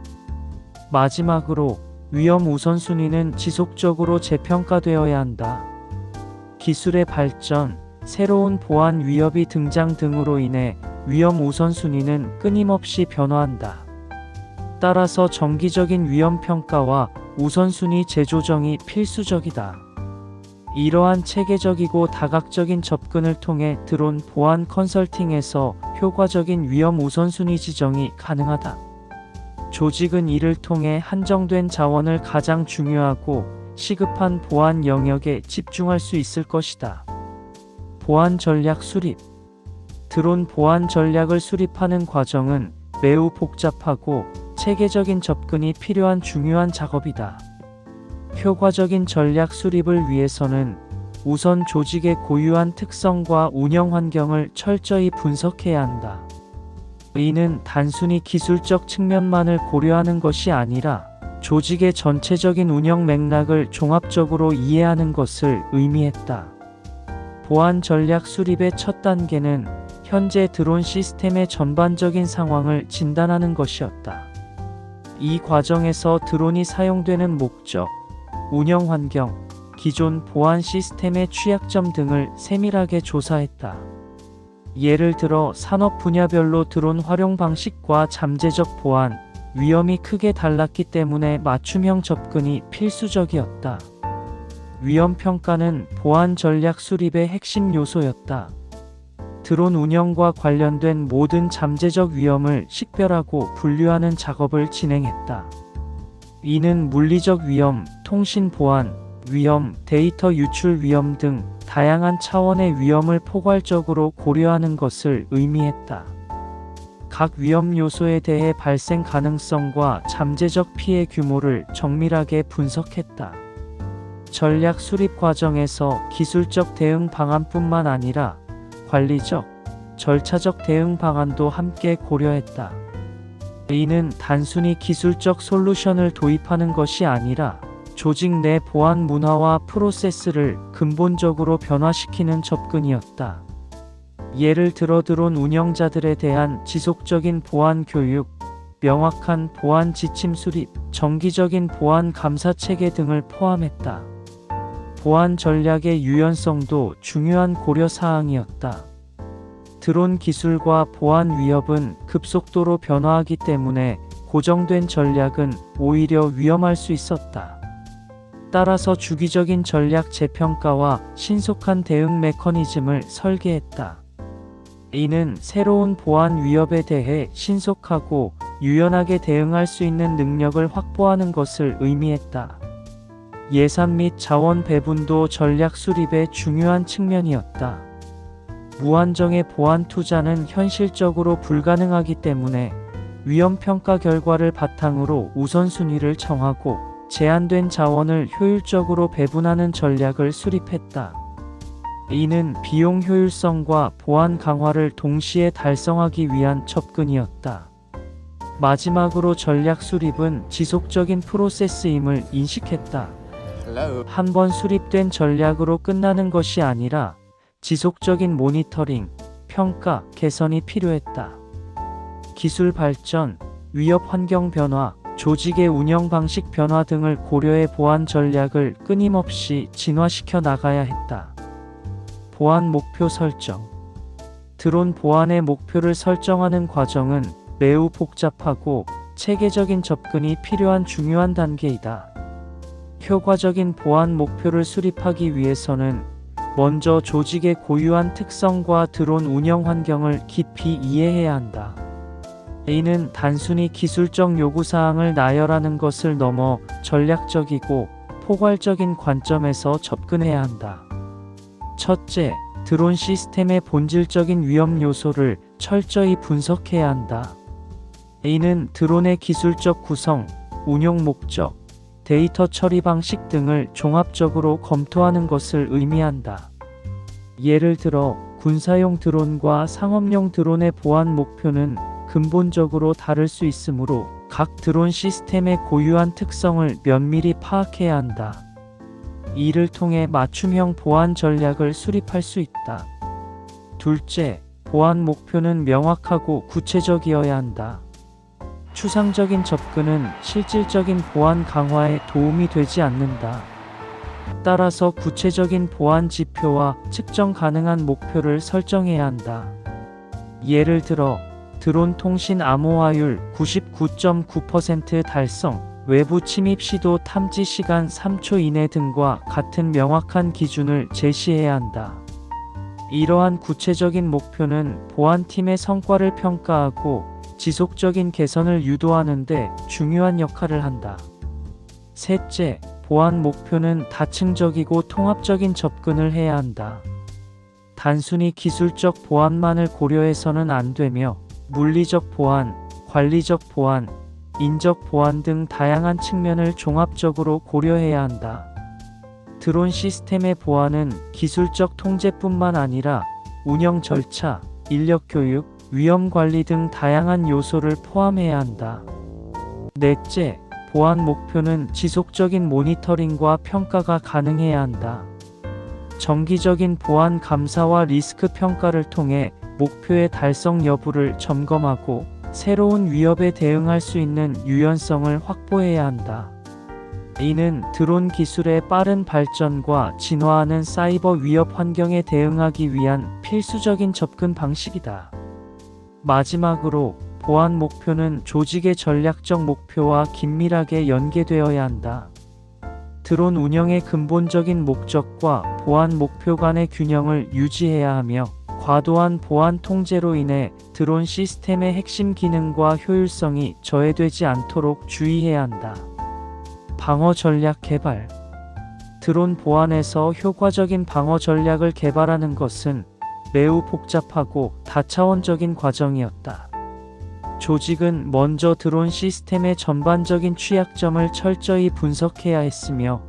마지막으로 위험 우선순위는 지속적으로 재평가되어야 한다. 기술의 발전, 새로운 보안 위협이 등장 등으로 인해 위험 우선순위는 끊임없이 변화한다. 따라서 정기적인 위험 평가와 우선순위 재조정이 필수적이다. 이러한 체계적이고 다각적인 접근을 통해 드론 보안 컨설팅에서 효과적인 위험 우선순위 지정이 가능하다. 조직은 이를 통해 한정된 자원을 가장 중요하고 시급한 보안 영역에 집중할 수 있을 것이다. 보안 전략 수립. 드론 보안 전략을 수립하는 과정은 매우 복잡하고 체계적인 접근이 필요한 중요한 작업이다. 효과적인 전략 수립을 위해서는 우선 조직의 고유한 특성과 운영 환경을 철저히 분석해야 한다. 이는 단순히 기술적 측면만을 고려하는 것이 아니라 조직의 전체적인 운영 맥락을 종합적으로 이해하는 것을 의미했다. 보안 전략 수립의 첫 단계는 현재 드론 시스템의 전반적인 상황을 진단하는 것이었다. 이 과정에서 드론이 사용되는 목적, 운영 환경, 기존 보안 시스템의 취약점 등을 세밀하게 조사했다. 예를 들어 산업 분야별로 드론 활용 방식과 잠재적 보안, 위험이 크게 달랐기 때문에 맞춤형 접근이 필수적이었다. 위험 평가는 보안 전략 수립의 핵심 요소였다. 드론 운영과 관련된 모든 잠재적 위험을 식별하고 분류하는 작업을 진행했다. 이는 물리적 위험, 통신 보안 위험, 데이터 유출 위험 등 다양한 차원의 위험을 포괄적으로 고려하는 것을 의미했다. 각 위험 요소에 대해 발생 가능성과 잠재적 피해 규모를 정밀하게 분석했다. 전략 수립 과정에서 기술적 대응 방안뿐만 아니라 관리적, 절차적 대응 방안도 함께 고려했다. 이는 단순히 기술적 솔루션을 도입하는 것이 아니라 조직 내 보안 문화와 프로세스를 근본적으로 변화시키는 접근이었다. 예를 들어 드론 운영자들에 대한 지속적인 보안 교육, 명확한 보안 지침 수립, 정기적인 보안 감사 체계 등을 포함했다. 보안 전략의 유연성도 중요한 고려 사항이었다. 드론 기술과 보안 위협은 급속도로 변화하기 때문에 고정된 전략은 오히려 위험할 수 있었다. 따라서 주기적인 전략 재평가와 신속한 대응 메커니즘을 설계했다. 이는 새로운 보안 위협에 대해 신속하고 유연하게 대응할 수 있는 능력을 확보하는 것을 의미했다. 예산 및 자원 배분도 전략 수립의 중요한 측면이었다. 무한정의 보안 투자는 현실적으로 불가능하기 때문에 위험 평가 결과를 바탕으로 우선순위를 정하고 제한된 자원을 효율적으로 배분하는 전략을 수립했다. 이는 비용 효율성과 보안 강화를 동시에 달성하기 위한 접근이었다. 마지막으로 전략 수립은 지속적인 프로세스임을 인식했다. 한 번 수립된 전략으로 끝나는 것이 아니라 지속적인 모니터링, 평가, 개선이 필요했다. 기술 발전, 위협 환경 변화, 조직의 운영 방식 변화 등을 고려해 보안 전략을 끊임없이 진화시켜 나가야 했다. 보안 목표 설정. 드론 보안의 목표를 설정하는 과정은 매우 복잡하고 체계적인 접근이 필요한 중요한 단계이다. 효과적인 보안 목표를 수립하기 위해서는 먼저 조직의 고유한 특성과 드론 운영 환경을 깊이 이해해야 한다. 이는 단순히 기술적 요구사항을 나열하는 것을 넘어 전략적이고 포괄적인 관점에서 접근해야 한다. 첫째, 드론 시스템의 본질적인 위험 요소를 철저히 분석해야 한다. 이는 드론의 기술적 구성, 운용 목적, 데이터 처리 방식 등을 종합적으로 검토하는 것을 의미한다. 예를 들어 군사용 드론과 상업용 드론의 보안 목표는 근본적으로 다를 수 있으므로 각 드론 시스템의 고유한 특성을 면밀히 파악해야 한다. 이를 통해 맞춤형 보안 전략을 수립할 수 있다. 둘째, 보안 목표는 명확하고 구체적이어야 한다. 추상적인 접근은 실질적인 보안 강화에 도움이 되지 않는다. 따라서 구체적인 보안 지표와 측정 가능한 목표를 설정해야 한다. 예를 들어 드론 통신 암호화율 99.9% 달성, 외부 침입 시도 탐지 시간 3초 이내 등과 같은 명확한 기준을 제시해야 한다. 이러한 구체적인 목표는 보안팀의 성과를 평가하고 지속적인 개선을 유도하는 데 중요한 역할을 한다. 셋째, 보안 목표는 다층적이고 통합적인 접근을 해야 한다. 단순히 기술적 보안만을 고려해서는 안 되며 물리적 보안, 관리적 보안, 인적 보안 등 다양한 측면을 종합적으로 고려해야 한다. 드론 시스템의 보안은 기술적 통제뿐만 아니라 운영 절차, 인력 교육, 위험 관리 등 다양한 요소를 포함해야 한다. 넷째, 보안 목표는 지속적인 모니터링과 평가가 가능해야 한다. 정기적인 보안 감사와 리스크 평가를 통해 목표의 달성 여부를 점검하고 새로운 위협에 대응할 수 있는 유연성을 확보해야 한다. 이는 드론 기술의 빠른 발전과 진화하는 사이버 위협 환경에 대응하기 위한 필수적인 접근 방식이다. 마지막으로 보안 목표는 조직의 전략적 목표와 긴밀하게 연계되어야 한다. 드론 운영의 근본적인 목적과 보안 목표 간의 균형을 유지해야 하며 과도한 보안 통제로 인해 드론 시스템의 핵심 기능과 효율성이 저해되지 않도록 주의해야 한다. 방어 전략 개발. 드론 보안에서 효과적인 방어 전략을 개발하는 것은 매우 복잡하고 다차원적인 과정이었다. 조직은 먼저 드론 시스템의 전반적인 취약점을 철저히 분석해야 했으며,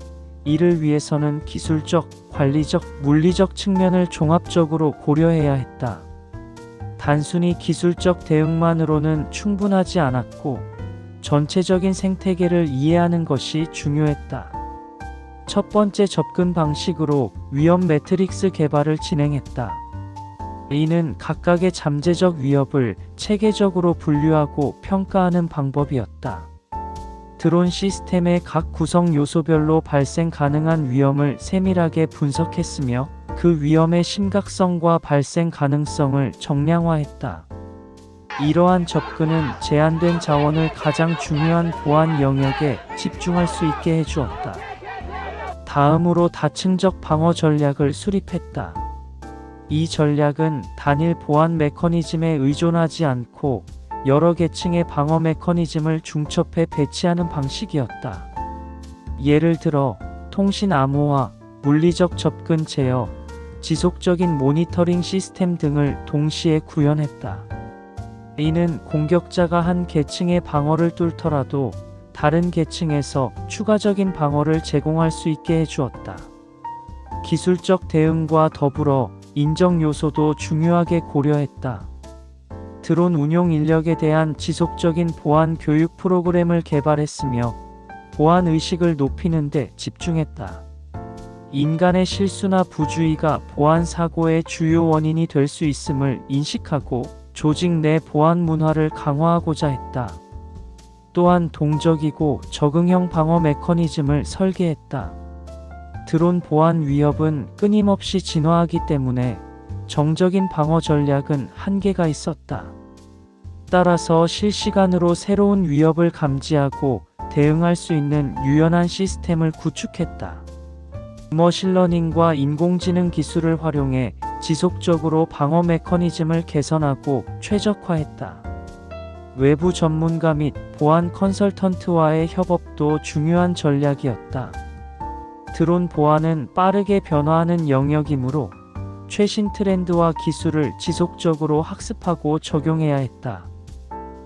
이를 위해서는 기술적, 관리적, 물리적 측면을 종합적으로 고려해야 했다. 단순히 기술적 대응만으로는 충분하지 않았고 전체적인 생태계를 이해하는 것이 중요했다. 첫 번째 접근 방식으로 위험 매트릭스 개발을 진행했다. 이는 각각의 잠재적 위협을 체계적으로 분류하고 평가하는 방법이었다. 드론 시스템의 각 구성 요소별로 발생 가능한 위험을 세밀하게 분석했으며 그 위험의 심각성과 발생 가능성을 정량화했다. 이러한 접근은 제한된 자원을 가장 중요한 보안 영역에 집중할 수 있게 해주었다. 다음으로 다층적 방어 전략을 수립했다. 이 전략은 단일 보안 메커니즘에 의존하지 않고 여러 계층의 방어 메커니즘을 중첩해 배치하는 방식이었다. 예를 들어 통신 암호화, 물리적 접근 제어, 지속적인 모니터링 시스템 등을 동시에 구현했다. 이는 공격자가 한 계층의 방어를 뚫더라도 다른 계층에서 추가적인 방어를 제공할 수 있게 해주었다. 기술적 대응과 더불어 인정 요소도 중요하게 고려했다. 드론 운용 인력에 대한 지속적인 보안 교육 프로그램을 개발했으며 보안 의식을 높이는 데 집중했다. 인간의 실수나 부주의가 보안 사고의 주요 원인이 될 수 있음을 인식하고 조직 내 보안 문화를 강화하고자 했다. 또한 동적이고 적응형 방어 메커니즘을 설계했다. 드론 보안 위협은 끊임없이 진화하기 때문에 정적인 방어 전략은 한계가 있었다. 따라서 실시간으로 새로운 위협을 감지하고 대응할 수 있는 유연한 시스템을 구축했다. 머신러닝과 인공지능 기술을 활용해 지속적으로 방어 메커니즘을 개선하고 최적화했다. 외부 전문가 및 보안 컨설턴트와의 협업도 중요한 전략이었다. 드론 보안은 빠르게 변화하는 영역이므로 최신 트렌드와 기술을 지속적으로 학습하고 적용해야 했다.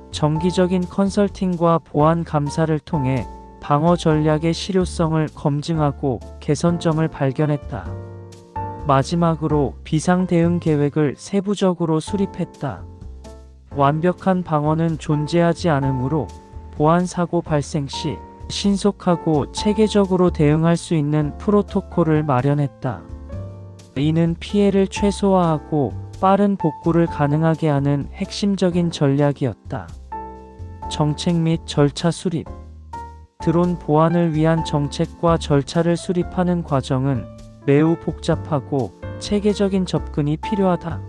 정기적인 컨설팅과 보안 감사를 통해 방어 전략의 실효성을 검증하고 개선점을 발견했다. 마지막으로 비상 대응 계획을 세부적으로 수립했다. 완벽한 방어는 존재하지 않으므로 보안 사고 발생 시 신속하고 체계적으로 대응할 수 있는 프로토콜을 마련했다. 이는 피해를 최소화하고 빠른 복구를 가능하게 하는 핵심적인 전략이었다. 정책 및 절차 수립. 드론 보안을 위한 정책과 절차를 수립하는 과정은 매우 복잡하고 체계적인 접근이 필요하다.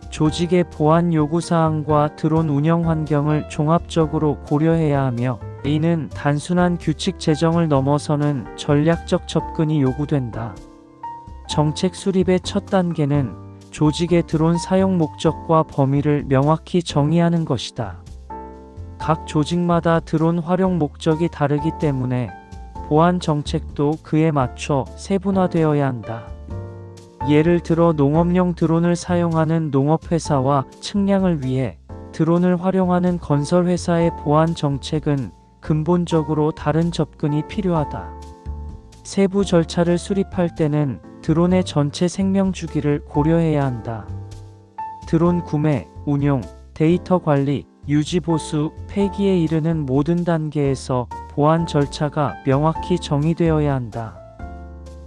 조직의 보안 요구사항과 드론 운영 환경을 종합적으로 고려해야 하며 이는 단순한 규칙 제정을 넘어서는 전략적 접근이 요구된다. 정책 수립의 첫 단계는 조직의 드론 사용 목적과 범위를 명확히 정의하는 것이다. 각 조직마다 드론 활용 목적이 다르기 때문에 보안 정책도 그에 맞춰 세분화되어야 한다. 예를 들어 농업용 드론을 사용하는 농업회사와 측량을 위해 드론을 활용하는 건설회사의 보안 정책은 근본적으로 다른 접근이 필요하다. 세부 절차를 수립할 때는 드론의 전체 생명 주기를 고려해야 한다. 드론 구매, 운용, 데이터 관리, 유지 보수, 폐기에 이르는 모든 단계에서 보안 절차가 명확히 정의되어야 한다.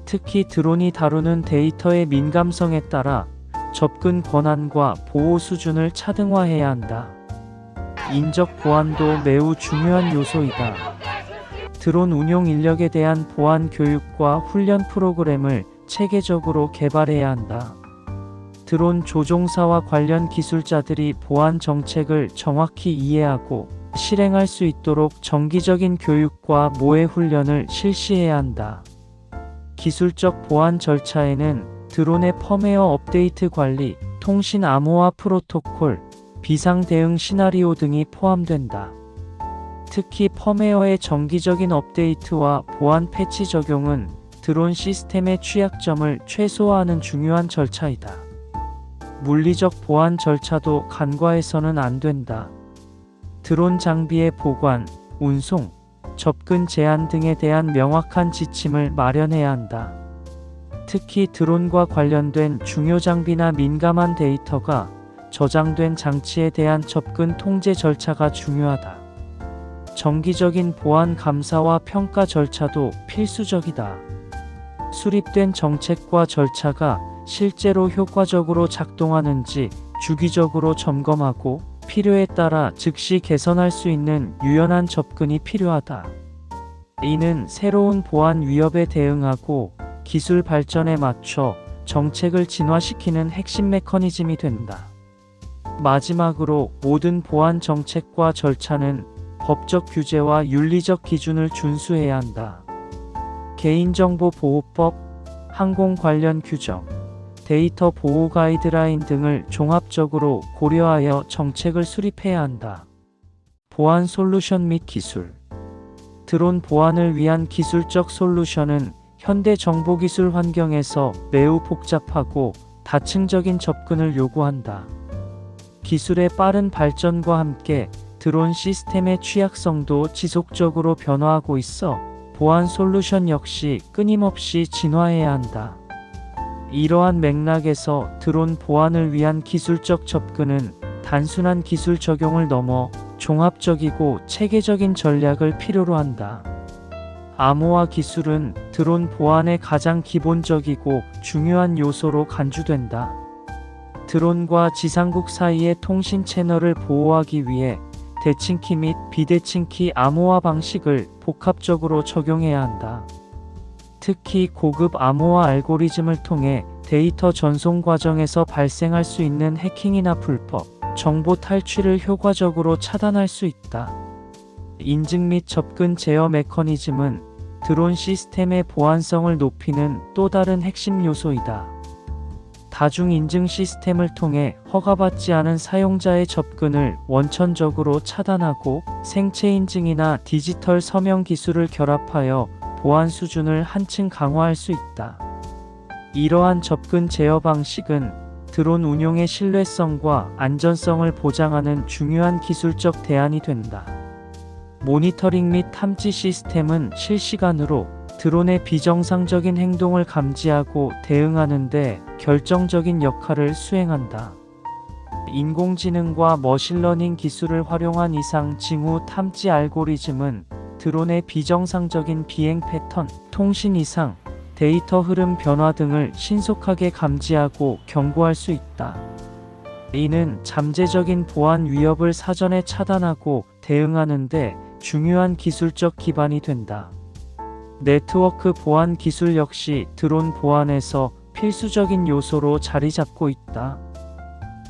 특히 드론이 다루는 데이터의 민감성에 따라 접근 권한과 보호 수준을 차등화해야 한다. 인적 보안도 매우 중요한 요소이다. 드론 운용 인력에 대한 보안 교육과 훈련 프로그램을 체계적으로 개발해야 한다. 드론 조종사와 관련 기술자들이 보안 정책을 정확히 이해하고 실행할 수 있도록 정기적인 교육과 모의 훈련을 실시해야 한다. 기술적 보안 절차에는 드론의 펌웨어 업데이트 관리, 통신 암호화 프로토콜, 비상 대응 시나리오 등이 포함된다. 특히 펌웨어의 정기적인 업데이트와 보안 패치 적용은 드론 시스템의 취약점을 최소화하는 중요한 절차이다. 물리적 보안 절차도 간과해서는 안 된다. 드론 장비의 보관, 운송, 접근 제한 등에 대한 명확한 지침을 마련해야 한다. 특히 드론과 관련된 중요 장비나 민감한 데이터가 저장된 장치에 대한 접근 통제 절차가 중요하다. 정기적인 보안 감사와 평가 절차도 필수적이다. 수립된 정책과 절차가 실제로 효과적으로 작동하는지 주기적으로 점검하고 필요에 따라 즉시 개선할 수 있는 유연한 접근이 필요하다. 이는 새로운 보안 위협에 대응하고 기술 발전에 맞춰 정책을 진화시키는 핵심 메커니즘이 된다. 마지막으로 모든 보안 정책과 절차는 법적 규제와 윤리적 기준을 준수해야 한다. 개인정보보호법, 항공 관련 규정, 데이터 보호 가이드라인 등을 종합적으로 고려하여 정책을 수립해야 한다. 보안 솔루션 및 기술. 드론 보안을 위한 기술적 솔루션은 현대 정보기술 환경에서 매우 복잡하고 다층적인 접근을 요구한다. 기술의 빠른 발전과 함께 드론 시스템의 취약성도 지속적으로 변화하고 있어 보안 솔루션 역시 끊임없이 진화해야 한다. 이러한 맥락에서 드론 보안을 위한 기술적 접근은 단순한 기술 적용을 넘어 종합적이고 체계적인 전략을 필요로 한다. 암호화 기술은 드론 보안의 가장 기본적이고 중요한 요소로 간주된다. 드론과 지상국 사이의 통신 채널을 보호하기 위해 대칭키 및 비대칭키 암호화 방식을 복합적으로 적용해야 한다. 특히 고급 암호화 알고리즘을 통해 데이터 전송 과정에서 발생할 수 있는 해킹이나 불법 정보 탈취를 효과적으로 차단할 수 있다. 인증 및 접근 제어 메커니즘은 드론 시스템의 보안성을 높이는 또 다른 핵심 요소이다. 다중 인증 시스템을 통해 허가받지 않은 사용자의 접근을 원천적으로 차단하고 생체 인증이나 디지털 서명 기술을 결합하여 보안 수준을 한층 강화할 수 있다. 이러한 접근 제어 방식은 드론 운용의 신뢰성과 안전성을 보장하는 중요한 기술적 대안이 된다. 모니터링 및 탐지 시스템은 실시간으로 드론의 비정상적인 행동을 감지하고 대응하는 데 결정적인 역할을 수행한다. 인공지능과 머신러닝 기술을 활용한 이상 징후 탐지 알고리즘은 드론의 비정상적인 비행 패턴, 통신 이상, 데이터 흐름 변화 등을 신속하게 감지하고 경고할 수 있다. 이는 잠재적인 보안 위협을 사전에 차단하고 대응하는 데 중요한 기술적 기반이 된다. 네트워크 보안 기술 역시 드론 보안에서 필수적인 요소로 자리 잡고 있다.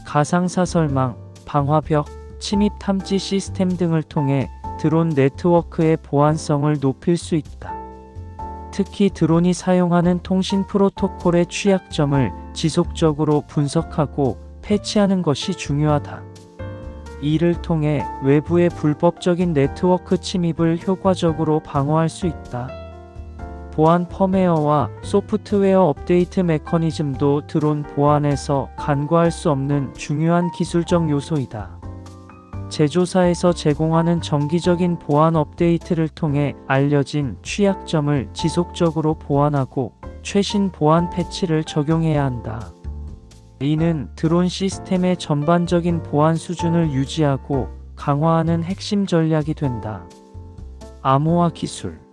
가상사설망, 방화벽, 침입 탐지 시스템 등을 통해 드론 네트워크의 보안성을 높일 수 있다. 특히 드론이 사용하는 통신 프로토콜의 취약점을 지속적으로 분석하고 패치하는 것이 중요하다. 이를 통해 외부의 불법적인 네트워크 침입을 효과적으로 방어할 수 있다. 보안 펌웨어와 소프트웨어 업데이트 메커니즘도 드론 보안에서 간과할 수 없는 중요한 기술적 요소이다. 제조사에서 제공하는 정기적인 보안 업데이트를 통해 알려진 취약점을 지속적으로 보완하고 최신 보안 패치를 적용해야 한다. 이는 드론 시스템의 전반적인 보안 수준을 유지하고 강화하는 핵심 전략이 된다. 암호화 기술.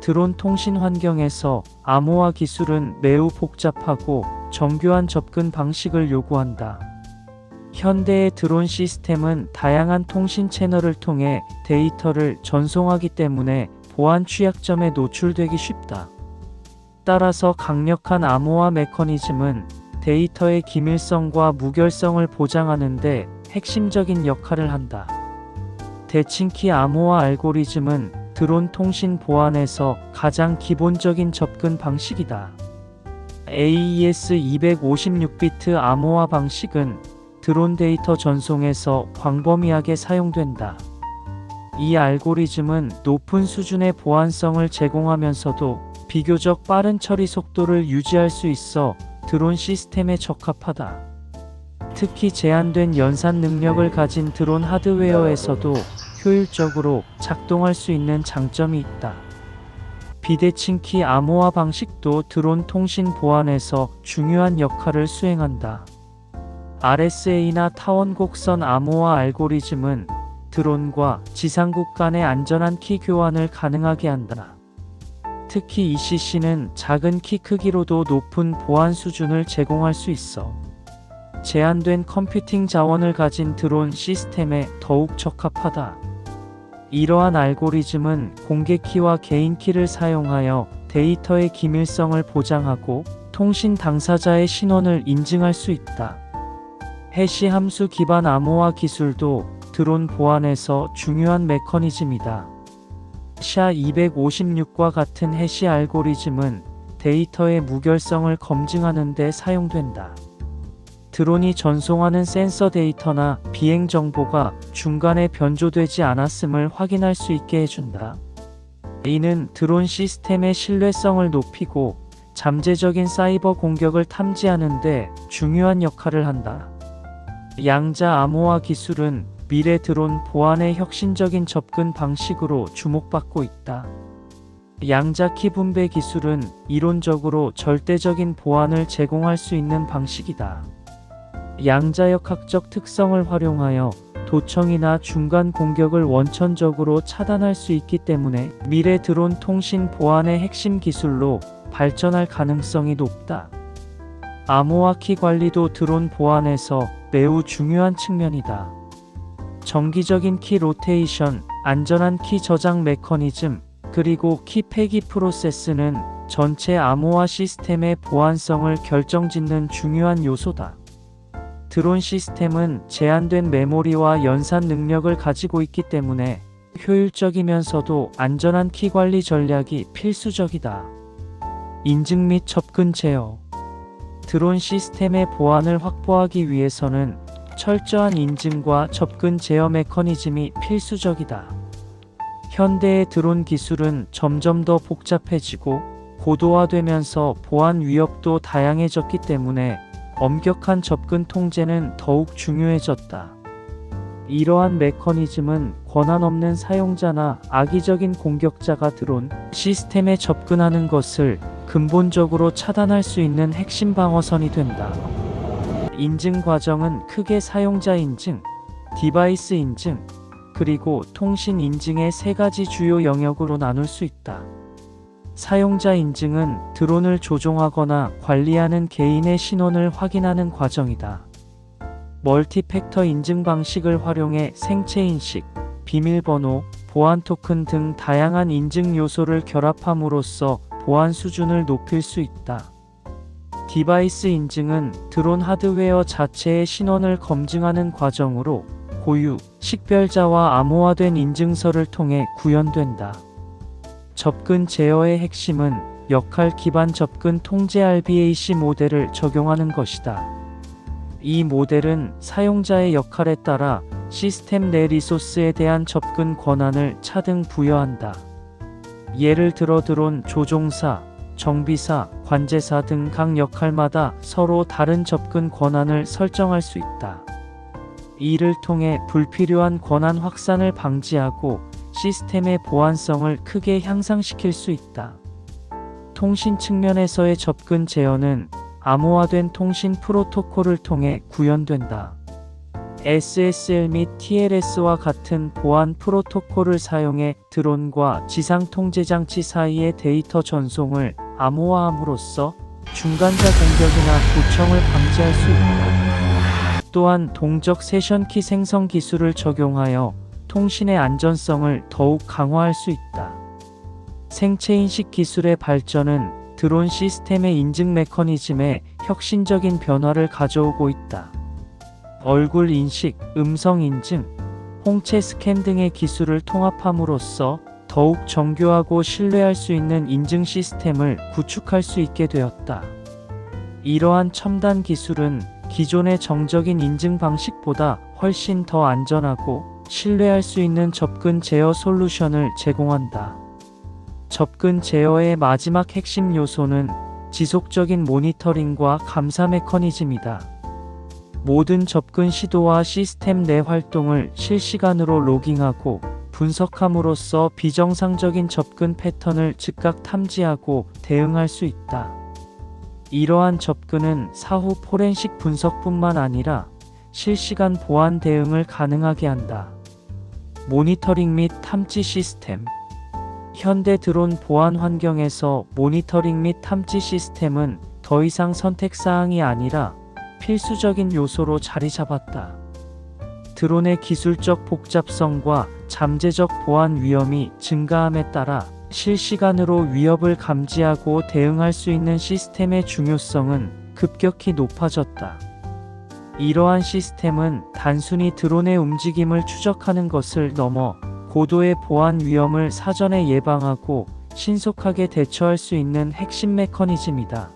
드론 통신 환경에서 암호화 기술은 매우 복잡하고 정교한 접근 방식을 요구한다. 현대의 드론 시스템은 다양한 통신 채널을 통해 데이터를 전송하기 때문에 보안 취약점에 노출되기 쉽다. 따라서 강력한 암호화 메커니즘은 데이터의 기밀성과 무결성을 보장하는 데 핵심적인 역할을 한다. 대칭키 암호화 알고리즘은 드론 통신 보안에서 가장 기본적인 접근 방식이다. AES 256비트 암호화 방식은 드론 데이터 전송에서 광범위하게 사용된다. 이 알고리즘은 높은 수준의 보안성을 제공하면서도 비교적 빠른 처리 속도를 유지할 수 있어 드론 시스템에 적합하다. 특히 제한된 연산 능력을 가진 드론 하드웨어에서도 효율적으로 작동할 수 있는 장점이 있다. 비대칭키 암호화 방식도 드론 통신 보안에서 중요한 역할을 수행한다. RSA나 타원 곡선 암호화 알고리즘은 드론과 지상국 간의 안전한 키 교환을 가능하게 한다. 특히 ECC는 작은 키 크기로도 높은 보안 수준을 제공할 수 있어 제한된 컴퓨팅 자원을 가진 드론 시스템에 더욱 적합하다. 이러한 알고리즘은 공개 키와 개인 키를 사용하여 데이터의 기밀성을 보장하고 통신 당사자의 신원을 인증할 수 있다. 해시 함수 기반 암호화 기술도 드론 보안에서 중요한 메커니즘이다. SHA-256과 같은 해시 알고리즘은 데이터의 무결성을 검증하는 데 사용된다. 드론이 전송하는 센서 데이터나 비행 정보가 중간에 변조되지 않았음을 확인할 수 있게 해준다. 이는 드론 시스템의 신뢰성을 높이고 잠재적인 사이버 공격을 탐지하는 데 중요한 역할을 한다. 양자 암호화 기술은 미래 드론 보안의 혁신적인 접근 방식으로 주목받고 있다. 양자 키 분배 기술은 이론적으로 절대적인 보안을 제공할 수 있는 방식이다. 양자역학적 특성을 활용하여 도청이나 중간 공격을 원천적으로 차단할 수 있기 때문에 미래 드론 통신 보안의 핵심 기술로 발전할 가능성이 높다. 암호화 키 관리도 드론 보안에서 매우 중요한 측면이다. 정기적인 키 로테이션, 안전한 키 저장 메커니즘, 그리고 키 폐기 프로세스는 전체 암호화 시스템의 보안성을 결정짓는 중요한 요소다. 드론 시스템은 제한된 메모리와 연산 능력을 가지고 있기 때문에 효율적이면서도 안전한 키 관리 전략이 필수적이다. 인증 및 접근 제어. 드론 시스템의 보안을 확보하기 위해서는 철저한 인증과 접근 제어 메커니즘이 필수적이다. 현대의 드론 기술은 점점 더 복잡해지고 고도화되면서 보안 위협도 다양해졌기 때문에 엄격한 접근 통제는 더욱 중요해졌다. 이러한 메커니즘은 권한 없는 사용자나 악의적인 공격자가 드론 시스템에 접근하는 것을 근본적으로 차단할 수 있는 핵심 방어선이 된다. 인증 과정은 크게 사용자 인증, 디바이스 인증, 그리고 통신 인증의 세 가지 주요 영역으로 나눌 수 있다. 사용자 인증은 드론을 조종하거나 관리하는 개인의 신원을 확인하는 과정이다. 멀티팩터 인증 방식을 활용해 생체 인식, 비밀번호, 보안 토큰 등 다양한 인증 요소를 결합함으로써 보안 수준을 높일 수 있다. 디바이스 인증은 드론 하드웨어 자체의 신원을 검증하는 과정으로 고유, 식별자와 암호화된 인증서를 통해 구현된다. 접근 제어의 핵심은 역할 기반 접근 통제 RBAC 모델을 적용하는 것이다. 이 모델은 사용자의 역할에 따라 시스템 내 리소스에 대한 접근 권한을 차등 부여한다. 예를 들어 드론 조종사, 정비사, 관제사 등 각 역할마다 서로 다른 접근 권한을 설정할 수 있다. 이를 통해 불필요한 권한 확산을 방지하고 시스템의 보안성을 크게 향상시킬 수 있다. 통신 측면에서의 접근 제어는 암호화된 통신 프로토콜을 통해 구현된다. SSL 및 TLS와 같은 보안 프로토콜을 사용해 드론과 지상 통제장치 사이의 데이터 전송을 암호화함으로써 중간자 공격이나 도청을 방지할 수 있다. 또한 동적 세션키 생성 기술을 적용하여 통신의 안전성을 더욱 강화할 수 있다. 생체인식 기술의 발전은 드론 시스템의 인증 메커니즘에 혁신적인 변화를 가져오고 있다. 얼굴 인식, 음성 인증, 홍채 스캔 등의 기술을 통합함으로써 더욱 정교하고 신뢰할 수 있는 인증 시스템을 구축할 수 있게 되었다. 이러한 첨단 기술은 기존의 정적인 인증 방식보다 훨씬 더 안전하고 신뢰할 수 있는 접근 제어 솔루션을 제공한다. 접근 제어의 마지막 핵심 요소는 지속적인 모니터링과 감사 메커니즘이다. 모든 접근 시도와 시스템 내 활동을 실시간으로 로깅하고 분석함으로써 비정상적인 접근 패턴을 즉각 탐지하고 대응할 수 있다. 이러한 접근은 사후 포렌식 분석뿐만 아니라 실시간 보안 대응을 가능하게 한다. 모니터링 및 탐지 시스템. 현대 드론 보안 환경에서 모니터링 및 탐지 시스템은 더 이상 선택사항이 아니라 필수적인 요소로 자리 잡았다. 드론의 기술적 복잡성과 잠재적 보안 위험이 증가함에 따라 실시간으로 위협을 감지하고 대응할 수 있는 시스템의 중요성은 급격히 높아졌다. 이러한 시스템은 단순히 드론의 움직임을 추적하는 것을 넘어 고도의 보안 위험을 사전에 예방하고 신속하게 대처할 수 있는 핵심 메커니즘이다.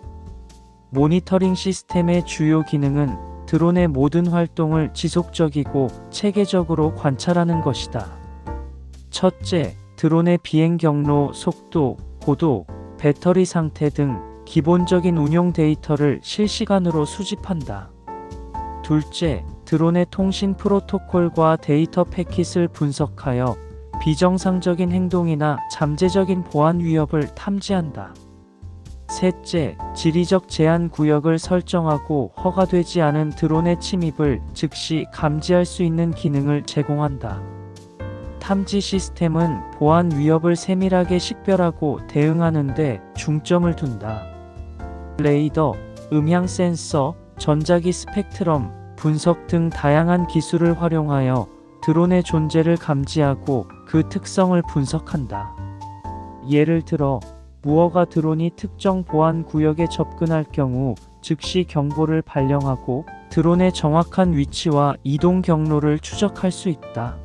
모니터링 시스템의 주요 기능은 드론의 모든 활동을 지속적이고 체계적으로 관찰하는 것이다. 첫째, 드론의 비행 경로, 속도, 고도, 배터리 상태 등 기본적인 운용 데이터를 실시간으로 수집한다. 둘째, 드론의 통신 프로토콜과 데이터 패킷을 분석하여 비정상적인 행동이나 잠재적인 보안 위협을 탐지한다. 셋째, 지리적 제한 구역을 설정하고 허가되지 않은 드론의 침입을 즉시 감지할 수 있는 기능을 제공한다. 탐지 시스템은 보안 위협을 세밀하게 식별하고 대응하는 데 중점을 둔다. 레이더, 음향 센서, 전자기 스펙트럼, 분석 등 다양한 기술을 활용하여 드론의 존재를 감지하고 그 특성을 분석한다. 예를 들어, 무어가 드론이 특정 보안 구역에 접근할 경우 즉시 경보를 발령하고 드론의 정확한 위치와 이동 경로를 추적할 수 있다.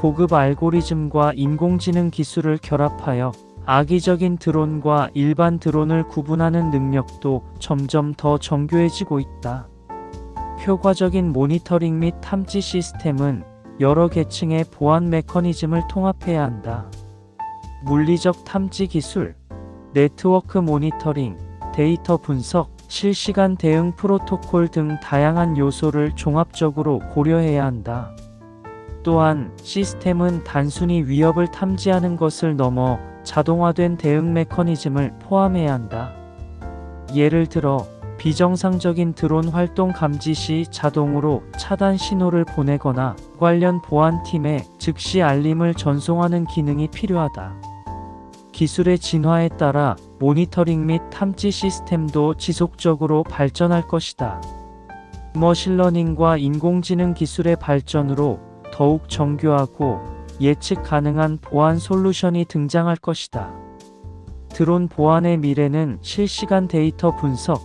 고급 알고리즘과 인공지능 기술을 결합하여 악의적인 드론과 일반 드론을 구분하는 능력도 점점 더 정교해지고 있다. 효과적인 모니터링 및 탐지 시스템은 여러 계층의 보안 메커니즘을 통합해야 한다. 물리적 탐지 기술, 네트워크 모니터링, 데이터 분석, 실시간 대응 프로토콜 등 다양한 요소를 종합적으로 고려해야 한다. 또한 시스템은 단순히 위협을 탐지하는 것을 넘어 자동화된 대응 메커니즘을 포함해야 한다. 예를 들어, 비정상적인 드론 활동 감지 시 자동으로 차단 신호를 보내거나 관련 보안팀에 즉시 알림을 전송하는 기능이 필요하다. 기술의 진화에 따라 모니터링 및 탐지 시스템도 지속적으로 발전할 것이다. 머신러닝과 인공지능 기술의 발전으로 더욱 정교하고 예측 가능한 보안 솔루션이 등장할 것이다. 드론 보안의 미래는 실시간 데이터 분석,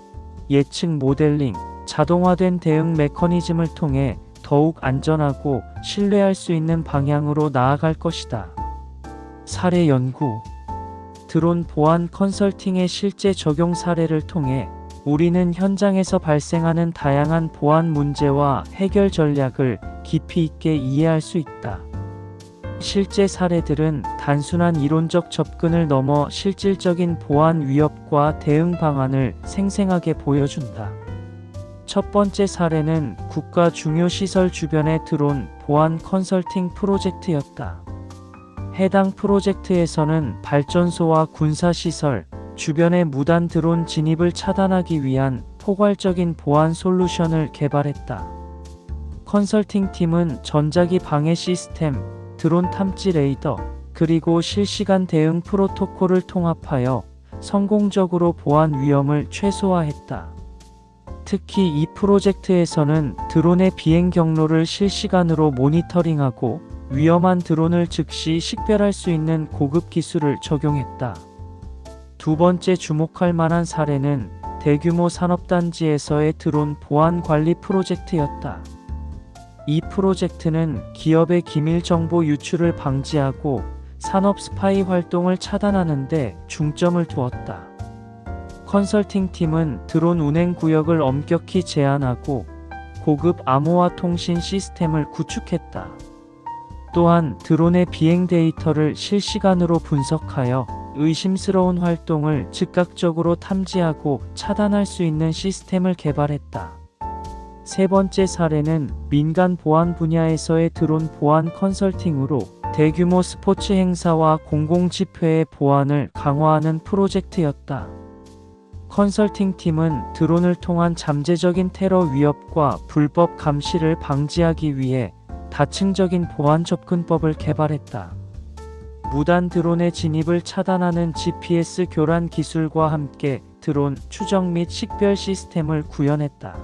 예측 모델링, 자동화된 대응 메커니즘을 통해 더욱 안전하고 신뢰할 수 있는 방향으로 나아갈 것이다. 사례 연구. 드론 보안 컨설팅의 실제 적용 사례를 통해 우리는 현장에서 발생하는 다양한 보안 문제와 해결 전략을 깊이 있게 이해할 수 있다. 실제 사례들은 단순한 이론적 접근을 넘어 실질적인 보안 위협과 대응 방안을 생생하게 보여준다. 첫 번째 사례는 국가 중요 시설 주변의 드론 보안 컨설팅 프로젝트였다. 해당 프로젝트에서는 발전소와 군사시설, 주변의 무단 드론 진입을 차단하기 위한 포괄적인 보안 솔루션을 개발했다. 컨설팅 팀은 전자기 방해 시스템, 드론 탐지 레이더, 그리고 실시간 대응 프로토콜을 통합하여 성공적으로 보안 위험을 최소화했다. 특히 이 프로젝트에서는 드론의 비행 경로를 실시간으로 모니터링하고 위험한 드론을 즉시 식별할 수 있는 고급 기술을 적용했다. 두 번째 주목할 만한 사례는 대규모 산업단지에서의 드론 보안 관리 프로젝트였다. 이 프로젝트는 기업의 기밀 정보 유출을 방지하고 산업 스파이 활동을 차단하는 데 중점을 두었다. 컨설팅 팀은 드론 운행 구역을 엄격히 제한하고 고급 암호화 통신 시스템을 구축했다. 또한 드론의 비행 데이터를 실시간으로 분석하여 의심스러운 활동을 즉각적으로 탐지하고 차단할 수 있는 시스템을 개발했다. 세 번째 사례는 민간 보안 분야에서의 드론 보안 컨설팅으로 대규모 스포츠 행사와 공공집회의 보안을 강화하는 프로젝트였다. 컨설팅 팀은 드론을 통한 잠재적인 테러 위협과 불법 감시를 방지하기 위해 다층적인 보안 접근법을 개발했다. 무단 드론의 진입을 차단하는 GPS 교란 기술과 함께 드론 추적 및 식별 시스템을 구현했다.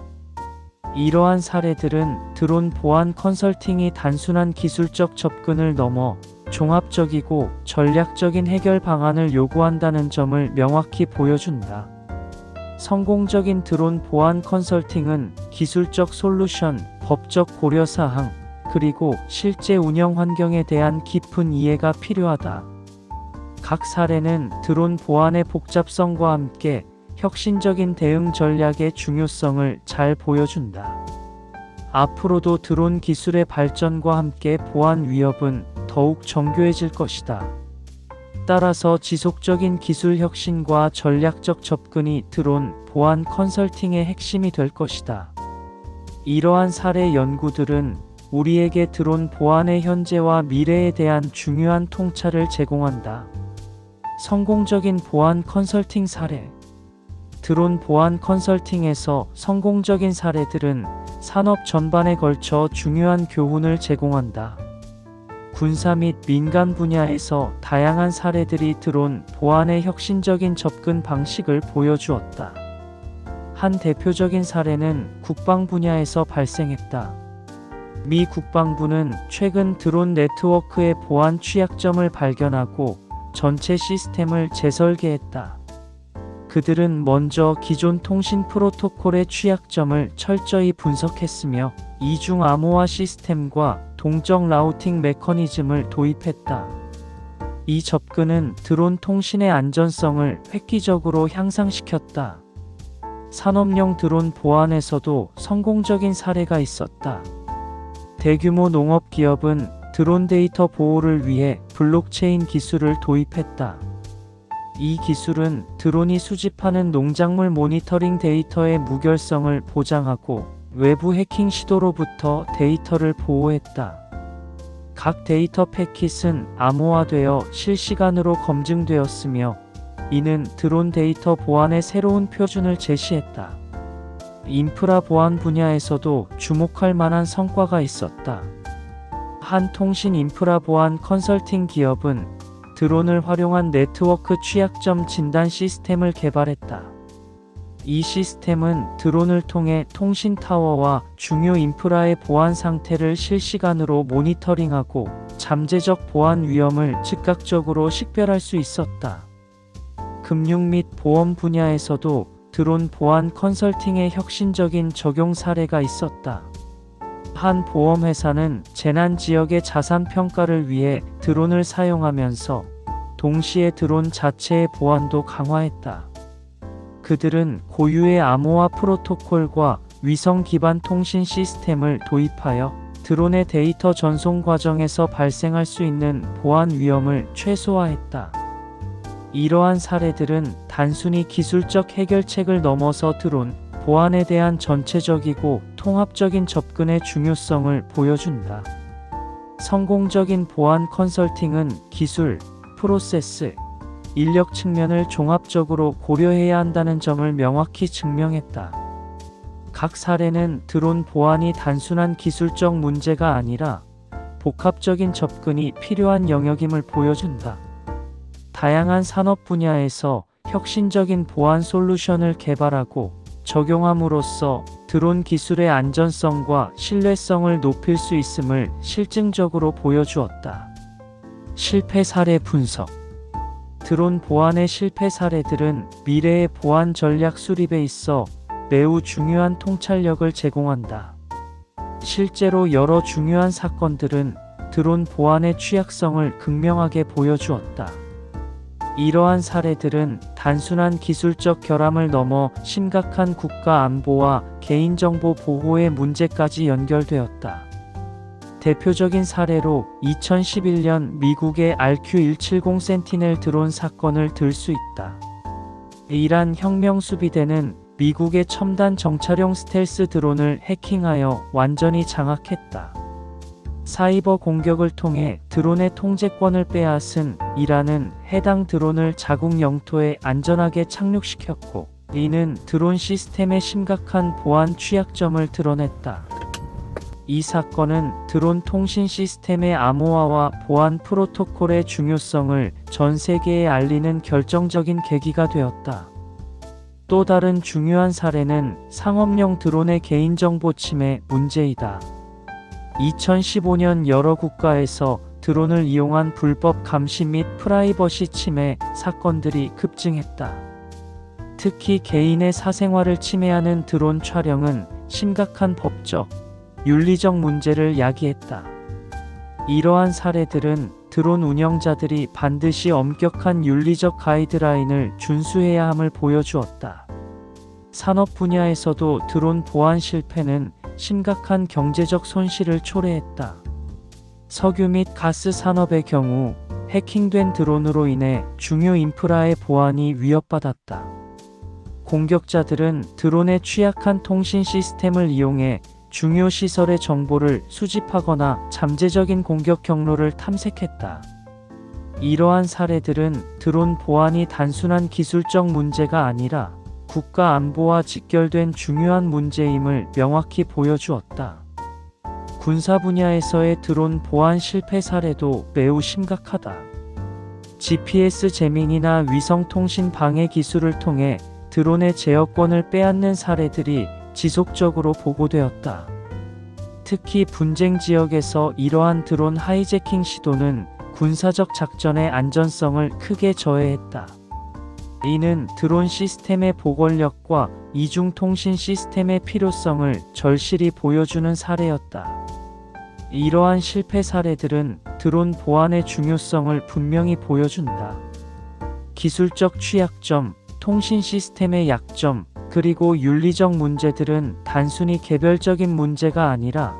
이러한 사례들은 드론 보안 컨설팅이 단순한 기술적 접근을 넘어 종합적이고 전략적인 해결 방안을 요구한다는 점을 명확히 보여준다. 성공적인 드론 보안 컨설팅은 기술적 솔루션, 법적 고려사항, 그리고 실제 운영 환경에 대한 깊은 이해가 필요하다. 각 사례는 드론 보안의 복잡성과 함께 혁신적인 대응 전략의 중요성을 잘 보여준다. 앞으로도 드론 기술의 발전과 함께 보안 위협은 더욱 정교해질 것이다. 따라서 지속적인 기술 혁신과 전략적 접근이 드론 보안 컨설팅의 핵심이 될 것이다. 이러한 사례 연구들은 우리에게 드론 보안의 현재와 미래에 대한 중요한 통찰을 제공한다. 성공적인 보안 컨설팅 사례. 드론 보안 컨설팅에서 성공적인 사례들은 산업 전반에 걸쳐 중요한 교훈을 제공한다. 군사 및 민간 분야에서 다양한 사례들이 드론 보안의 혁신적인 접근 방식을 보여주었다. 한 대표적인 사례는 국방 분야에서 발생했다. 미 국방부는 최근 드론 네트워크의 보안 취약점을 발견하고 전체 시스템을 재설계했다. 그들은 먼저 기존 통신 프로토콜의 취약점을 철저히 분석했으며 이중 암호화 시스템과 동적 라우팅 메커니즘을 도입했다. 이 접근은 드론 통신의 안전성을 획기적으로 향상시켰다. 산업용 드론 보안에서도 성공적인 사례가 있었다. 대규모 농업 기업은 드론 데이터 보호를 위해 블록체인 기술을 도입했다. 이 기술은 드론이 수집하는 농작물 모니터링 데이터의 무결성을 보장하고 외부 해킹 시도로부터 데이터를 보호했다. 각 데이터 패킷은 암호화되어 실시간으로 검증되었으며 이는 드론 데이터 보안의 새로운 표준을 제시했다. 인프라 보안 분야에서도 주목할 만한 성과가 있었다. 한 통신 인프라 보안 컨설팅 기업은 드론을 활용한 네트워크 취약점 진단 시스템을 개발했다. 이 시스템은 드론을 통해 통신 타워와 중요 인프라의 보안 상태를 실시간으로 모니터링하고 잠재적 보안 위험을 즉각적으로 식별할 수 있었다. 금융 및 보험 분야에서도 드론 보안 컨설팅의 혁신적인 적용 사례가 있었다. 한 보험회사는 재난 지역의 자산 평가를 위해 드론을 사용하면서 동시에 드론 자체의 보안도 강화했다. 그들은 고유의 암호화 프로토콜과 위성 기반 통신 시스템을 도입하여 드론의 데이터 전송 과정에서 발생할 수 있는 보안 위험을 최소화했다. 이러한 사례들은 단순히 기술적 해결책을 넘어서 드론 보안에 대한 전체적이고 통합적인 접근의 중요성을 보여준다. 성공적인 보안 컨설팅은 기술, 프로세스, 인력 측면을 종합적으로 고려해야 한다는 점을 명확히 증명했다. 각 사례는 드론 보안이 단순한 기술적 문제가 아니라 복합적인 접근이 필요한 영역임을 보여준다. 다양한 산업 분야에서 혁신적인 보안 솔루션을 개발하고 적용함으로써 드론 기술의 안전성과 신뢰성을 높일 수 있음을 실증적으로 보여주었다. 실패 사례 분석. 드론 보안의 실패 사례들은 미래의 보안 전략 수립에 있어 매우 중요한 통찰력을 제공한다. 실제로 여러 중요한 사건들은 드론 보안의 취약성을 극명하게 보여주었다. 이러한 사례들은 단순한 기술적 결함을 넘어 심각한 국가 안보와 개인정보 보호의 문제까지 연결되었다. 대표적인 사례로 2011년 미국의 RQ-170 센티넬 드론 사건을 들 수 있다. 이란 혁명 수비대는 미국의 첨단 정찰용 스텔스 드론을 해킹하여 완전히 장악했다. 사이버 공격을 통해 드론의 통제권을 빼앗은 이란은 해당 드론을 자국 영토에 안전하게 착륙시켰고 이는 드론 시스템의 심각한 보안 취약점을 드러냈다. 이 사건은 드론 통신 시스템의 암호화와 보안 프로토콜의 중요성을 전 세계에 알리는 결정적인 계기가 되었다. 또 다른 중요한 사례는 상업용 드론의 개인정보 침해 문제이다. 2015년 여러 국가에서 드론을 이용한 불법 감시 및 프라이버시 침해 사건들이 급증했다. 특히 개인의 사생활을 침해하는 드론 촬영은 심각한 법적, 윤리적 문제를 야기했다. 이러한 사례들은 드론 운영자들이 반드시 엄격한 윤리적 가이드라인을 준수해야 함을 보여주었다. 산업 분야에서도 드론 보안 실패는 심각한 경제적 손실을 초래했다. 석유 및 가스 산업의 경우 해킹된 드론으로 인해 중요 인프라의 보안이 위협받았다. 공격자들은 드론의 취약한 통신 시스템을 이용해 중요 시설의 정보를 수집하거나 잠재적인 공격 경로를 탐색했다. 이러한 사례들은 드론 보안이 단순한 기술적 문제가 아니라 국가 안보와 직결된 중요한 문제임을 명확히 보여주었다. 군사 분야에서의 드론 보안 실패 사례도 매우 심각하다. GPS 재밍이나 위성통신 방해 기술을 통해 드론의 제어권을 빼앗는 사례들이 지속적으로 보고되었다. 특히 분쟁 지역에서 이러한 드론 하이제킹 시도는 군사적 작전의 안전성을 크게 저해했다. 이는 드론 시스템의 보건력과 이중통신 시스템의 필요성을 절실히 보여주는 사례였다. 이러한 실패 사례들은 드론 보안의 중요성을 분명히 보여준다. 기술적 취약점, 통신 시스템의 약점, 그리고 윤리적 문제들은 단순히 개별적인 문제가 아니라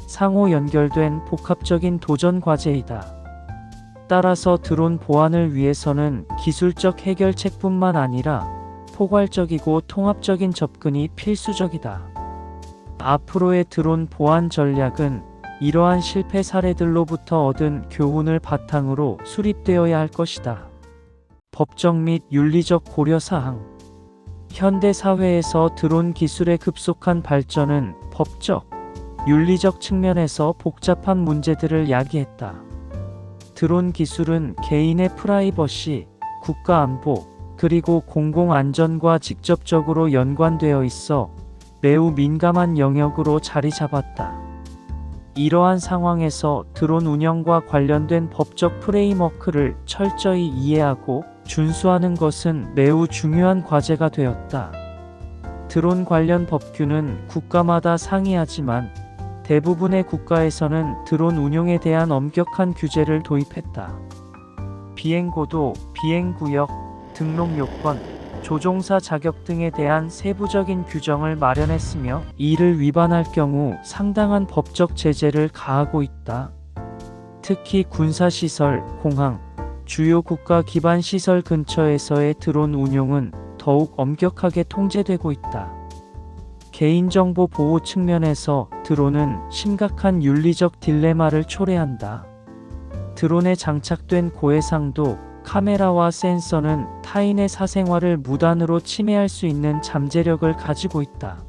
상호 연결된 복합적인 도전 과제이다. 따라서 드론 보안을 위해서는 기술적 해결책뿐만 아니라 포괄적이고 통합적인 접근이 필수적이다. 앞으로의 드론 보안 전략은 이러한 실패 사례들로부터 얻은 교훈을 바탕으로 수립되어야 할 것이다. 법적 및 윤리적 고려사항. 현대 사회에서 드론 기술의 급속한 발전은 법적, 윤리적 측면에서 복잡한 문제들을 야기했다. 드론 기술은 개인의 프라이버시, 국가 안보, 그리고 공공 안전과 직접적으로 연관되어 있어 매우 민감한 영역으로 자리 잡았다. 이러한 상황에서 드론 운영과 관련된 법적 프레임워크를 철저히 이해하고 준수하는 것은 매우 중요한 과제가 되었다. 드론 관련 법규는 국가마다 상이하지만 대부분의 국가에서는 드론 운용에 대한 엄격한 규제를 도입했다. 비행고도, 비행구역, 등록요건, 조종사 자격 등에 대한 세부적인 규정을 마련했으며 이를 위반할 경우 상당한 법적 제재를 가하고 있다. 특히 군사시설, 공항, 주요 국가 기반 시설 근처에서의 드론 운용은 더욱 엄격하게 통제되고 있다. 개인정보 보호 측면에서 드론은 심각한 윤리적 딜레마를 초래한다. 드론에 장착된 고해상도, 카메라와 센서는 타인의 사생활을 무단으로 침해할 수 있는 잠재력을 가지고 있다.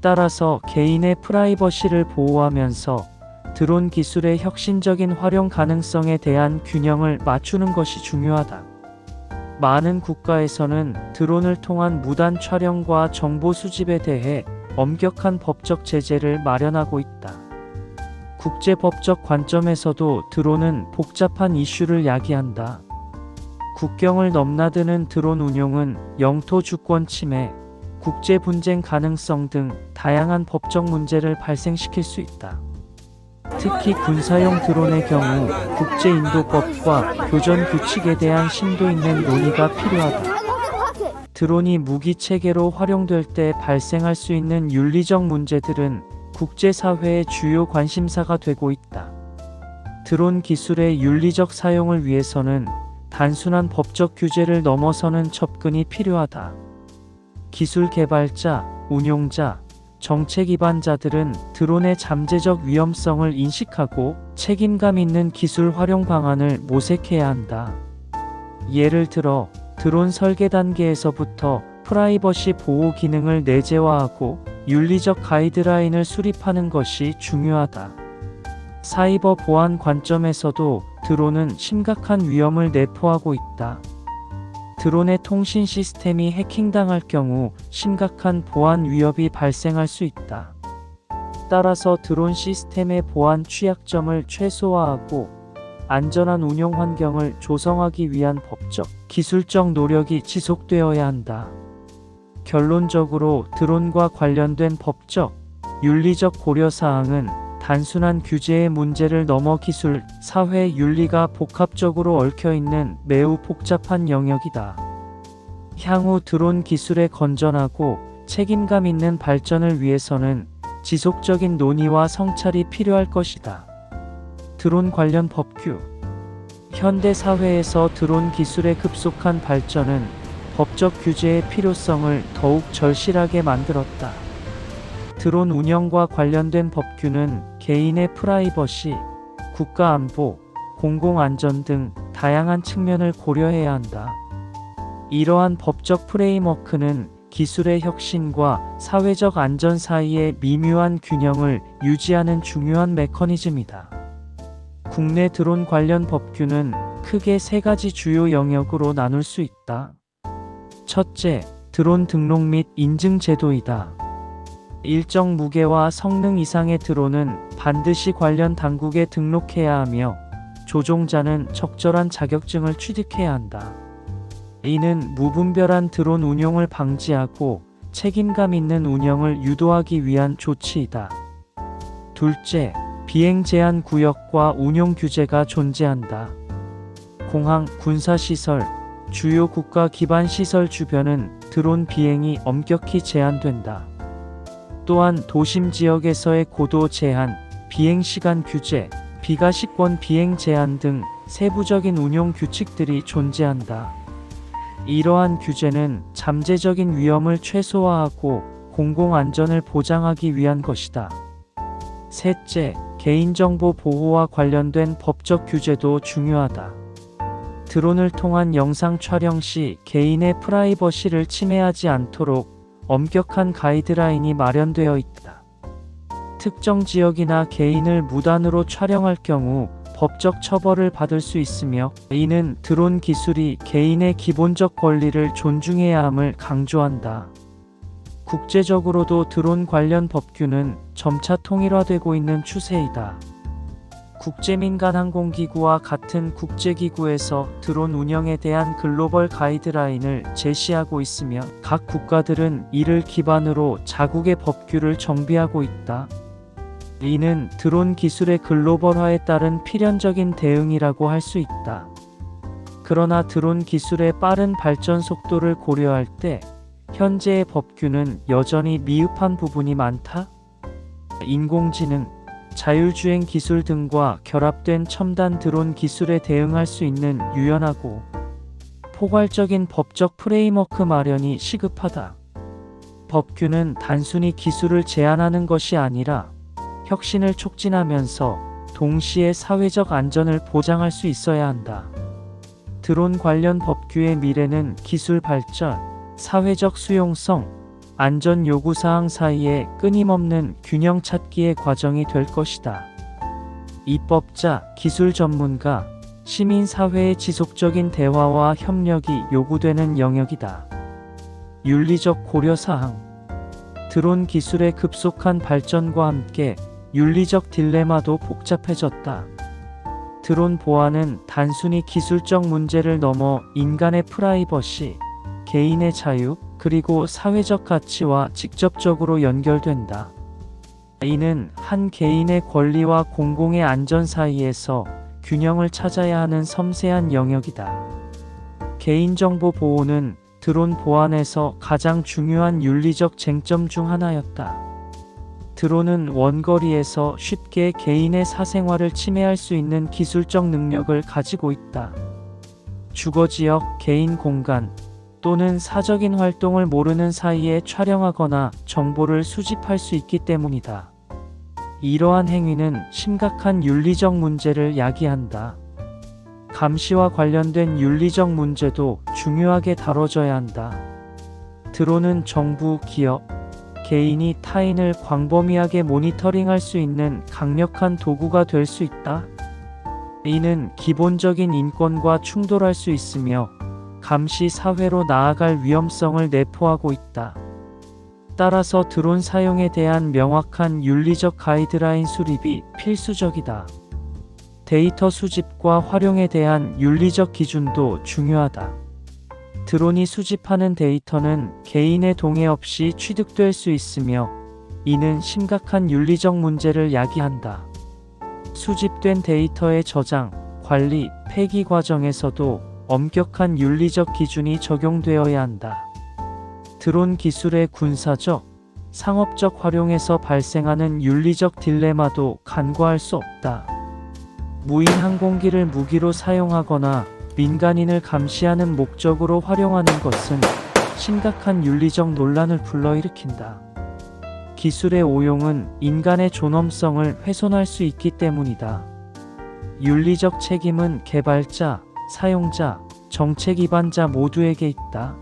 따라서 개인의 프라이버시를 보호하면서 드론 기술의 혁신적인 활용 가능성에 대한 균형을 맞추는 것이 중요하다. 많은 국가에서는 드론을 통한 무단 촬영과 정보 수집에 대해 엄격한 법적 제재를 마련하고 있다. 국제법적 관점에서도 드론은 복잡한 이슈를 야기한다. 국경을 넘나드는 드론 운용은 영토 주권 침해, 국제 분쟁 가능성 등 다양한 법적 문제를 발생시킬 수 있다. 특히 군사용 드론의 경우 국제인도법과 교전 규칙에 대한 심도 있는 논의가 필요하다. 드론이 무기 체계로 활용될 때 발생할 수 있는 윤리적 문제들은 국제사회의 주요 관심사가 되고 있다. 드론 기술의 윤리적 사용을 위해서는 단순한 법적 규제를 넘어서는 접근이 필요하다. 기술 개발자, 운용자, 정책 입안자들은 드론의 잠재적 위험성을 인식하고 책임감 있는 기술 활용 방안을 모색해야 한다. 예를 들어 드론 설계 단계에서부터 프라이버시 보호 기능을 내재화하고 윤리적 가이드라인을 수립하는 것이 중요하다. 사이버 보안 관점에서도 드론은 심각한 위험을 내포하고 있다. 드론의 통신 시스템이 해킹당할 경우 심각한 보안 위협이 발생할 수 있다. 따라서 드론 시스템의 보안 취약점을 최소화하고 안전한 운용 환경을 조성하기 위한 법적, 기술적 노력이 지속되어야 한다. 결론적으로 드론과 관련된 법적, 윤리적 고려사항은 단순한 규제의 문제를 넘어 기술, 사회 윤리가 복합적으로 얽혀있는 매우 복잡한 영역이다. 향후 드론 기술의 건전하고 책임감 있는 발전을 위해서는 지속적인 논의와 성찰이 필요할 것이다. 드론 관련 법규. 현대 사회에서 드론 기술의 급속한 발전은 법적 규제의 필요성을 더욱 절실하게 만들었다. 드론 운영과 관련된 법규는 개인의 프라이버시, 국가안보, 공공안전 등 다양한 측면을 고려해야 한다. 이러한 법적 프레임워크는 기술의 혁신과 사회적 안전 사이의 미묘한 균형을 유지하는 중요한 메커니즘이다. 국내 드론 관련 법규는 크게 세 가지 주요 영역으로 나눌 수 있다. 첫째, 드론 등록 및 인증 제도이다. 일정 무게와 성능 이상의 드론은 반드시 관련 당국에 등록해야 하며 조종자는 적절한 자격증을 취득해야 한다. 이는 무분별한 드론 운용을 방지하고 책임감 있는 운영을 유도하기 위한 조치이다. 둘째, 비행 제한 구역과 운용 규제가 존재한다. 공항, 군사시설, 주요 국가 기반 시설 주변은 드론 비행이 엄격히 제한된다. 또한 도심 지역에서의 고도 제한, 비행 시간 규제, 비가시권 비행 제한 등 세부적인 운용 규칙들이 존재한다. 이러한 규제는 잠재적인 위험을 최소화하고 공공안전을 보장하기 위한 것이다. 셋째, 개인정보 보호와 관련된 법적 규제도 중요하다. 드론을 통한 영상 촬영 시 개인의 프라이버시를 침해하지 않도록 엄격한 가이드라인이 마련되어 있다. 특정 지역이나 개인을 무단으로 촬영할 경우 법적 처벌을 받을 수 있으며, 이는 드론 기술이 개인의 기본적 권리를 존중해야 함을 강조한다. 국제적으로도 드론 관련 법규는 점차 통일화되고 있는 추세이다. 국제민간항공기구와 같은 국제기구에서 드론 운영에 대한 글로벌 가이드라인을 제시하고 있으며, 각 국가들은 이를 기반으로 자국의 법규를 정비하고 있다. 이는 드론 기술의 글로벌화에 따른 필연적인 대응이라고 할 수 있다. 그러나 드론 기술의 빠른 발전 속도를 고려할 때 현재의 법규는 여전히 미흡한 부분이 많다. 인공지능, 자율주행 기술 등과 결합된 첨단 드론 기술에 대응할 수 있는 유연하고 포괄적인 법적 프레임워크 마련이 시급하다. 법규는 단순히 기술을 제한하는 것이 아니라 혁신을 촉진하면서 동시에 사회적 안전을 보장할 수 있어야 한다. 드론 관련 법규의 미래는 기술 발전, 사회적 수용성, 안전 요구사항 사이에 끊임없는 균형 찾기의 과정이 될 것이다. 입법자, 기술 전문가, 시민사회의 지속적인 대화와 협력이 요구되는 영역이다. 윤리적 고려사항. 드론 기술의 급속한 발전과 함께 윤리적 딜레마도 복잡해졌다. 드론 보안은 단순히 기술적 문제를 넘어 인간의 프라이버시, 개인의 자유, 그리고 사회적 가치와 직접적으로 연결된다. 이는 한 개인의 권리와 공공의 안전 사이에서 균형을 찾아야 하는 섬세한 영역이다. 개인정보 보호는 드론 보안에서 가장 중요한 윤리적 쟁점 중 하나였다. 드론은 원거리에서 쉽게 개인의 사생활을 침해할 수 있는 기술적 능력을 가지고 있다. 주거지역, 개인 공간, 또는 사적인 활동을 모르는 사이에 촬영하거나 정보를 수집할 수 있기 때문이다. 이러한 행위는 심각한 윤리적 문제를 야기한다. 감시와 관련된 윤리적 문제도 중요하게 다뤄져야 한다. 드론은 정부, 기업, 개인이 타인을 광범위하게 모니터링할 수 있는 강력한 도구가 될 수 있다. 이는 기본적인 인권과 충돌할 수 있으며 감시 사회로 나아갈 위험성을 내포하고 있다. 따라서 드론 사용에 대한 명확한 윤리적 가이드라인 수립이 필수적이다. 데이터 수집과 활용에 대한 윤리적 기준도 중요하다. 드론이 수집하는 데이터는 개인의 동의 없이 취득될 수 있으며 이는 심각한 윤리적 문제를 야기한다. 수집된 데이터의 저장, 관리, 폐기 과정에서도 엄격한 윤리적 기준이 적용되어야 한다. 드론 기술의 군사적, 상업적 활용에서 발생하는 윤리적 딜레마도 간과할 수 없다. 무인 항공기를 무기로 사용하거나 민간인을 감시하는 목적으로 활용하는 것은 심각한 윤리적 논란을 불러일으킨다. 기술의 오용은 인간의 존엄성을 훼손할 수 있기 때문이다. 윤리적 책임은 개발자, 사용자, 정책 위반자 모두에게 있다.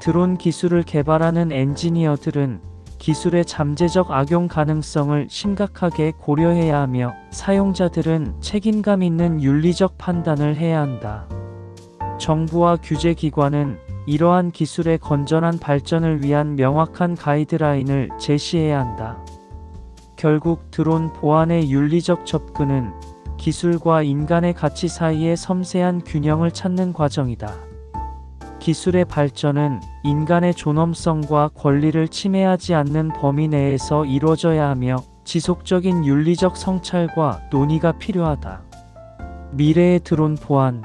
드론 기술을 개발하는 엔지니어들은 기술의 잠재적 악용 가능성을 심각하게 고려해야 하며 사용자들은 책임감 있는 윤리적 판단을 해야 한다. 정부와 규제기관은 이러한 기술의 건전한 발전을 위한 명확한 가이드라인을 제시해야 한다. 결국 드론 보안의 윤리적 접근은 기술과 인간의 가치 사이의 섬세한 균형을 찾는 과정이다. 기술의 발전은 인간의 존엄성과 권리를 침해하지 않는 범위 내에서 이루어져야 하며 지속적인 윤리적 성찰과 논의가 필요하다. 미래의 드론 보안.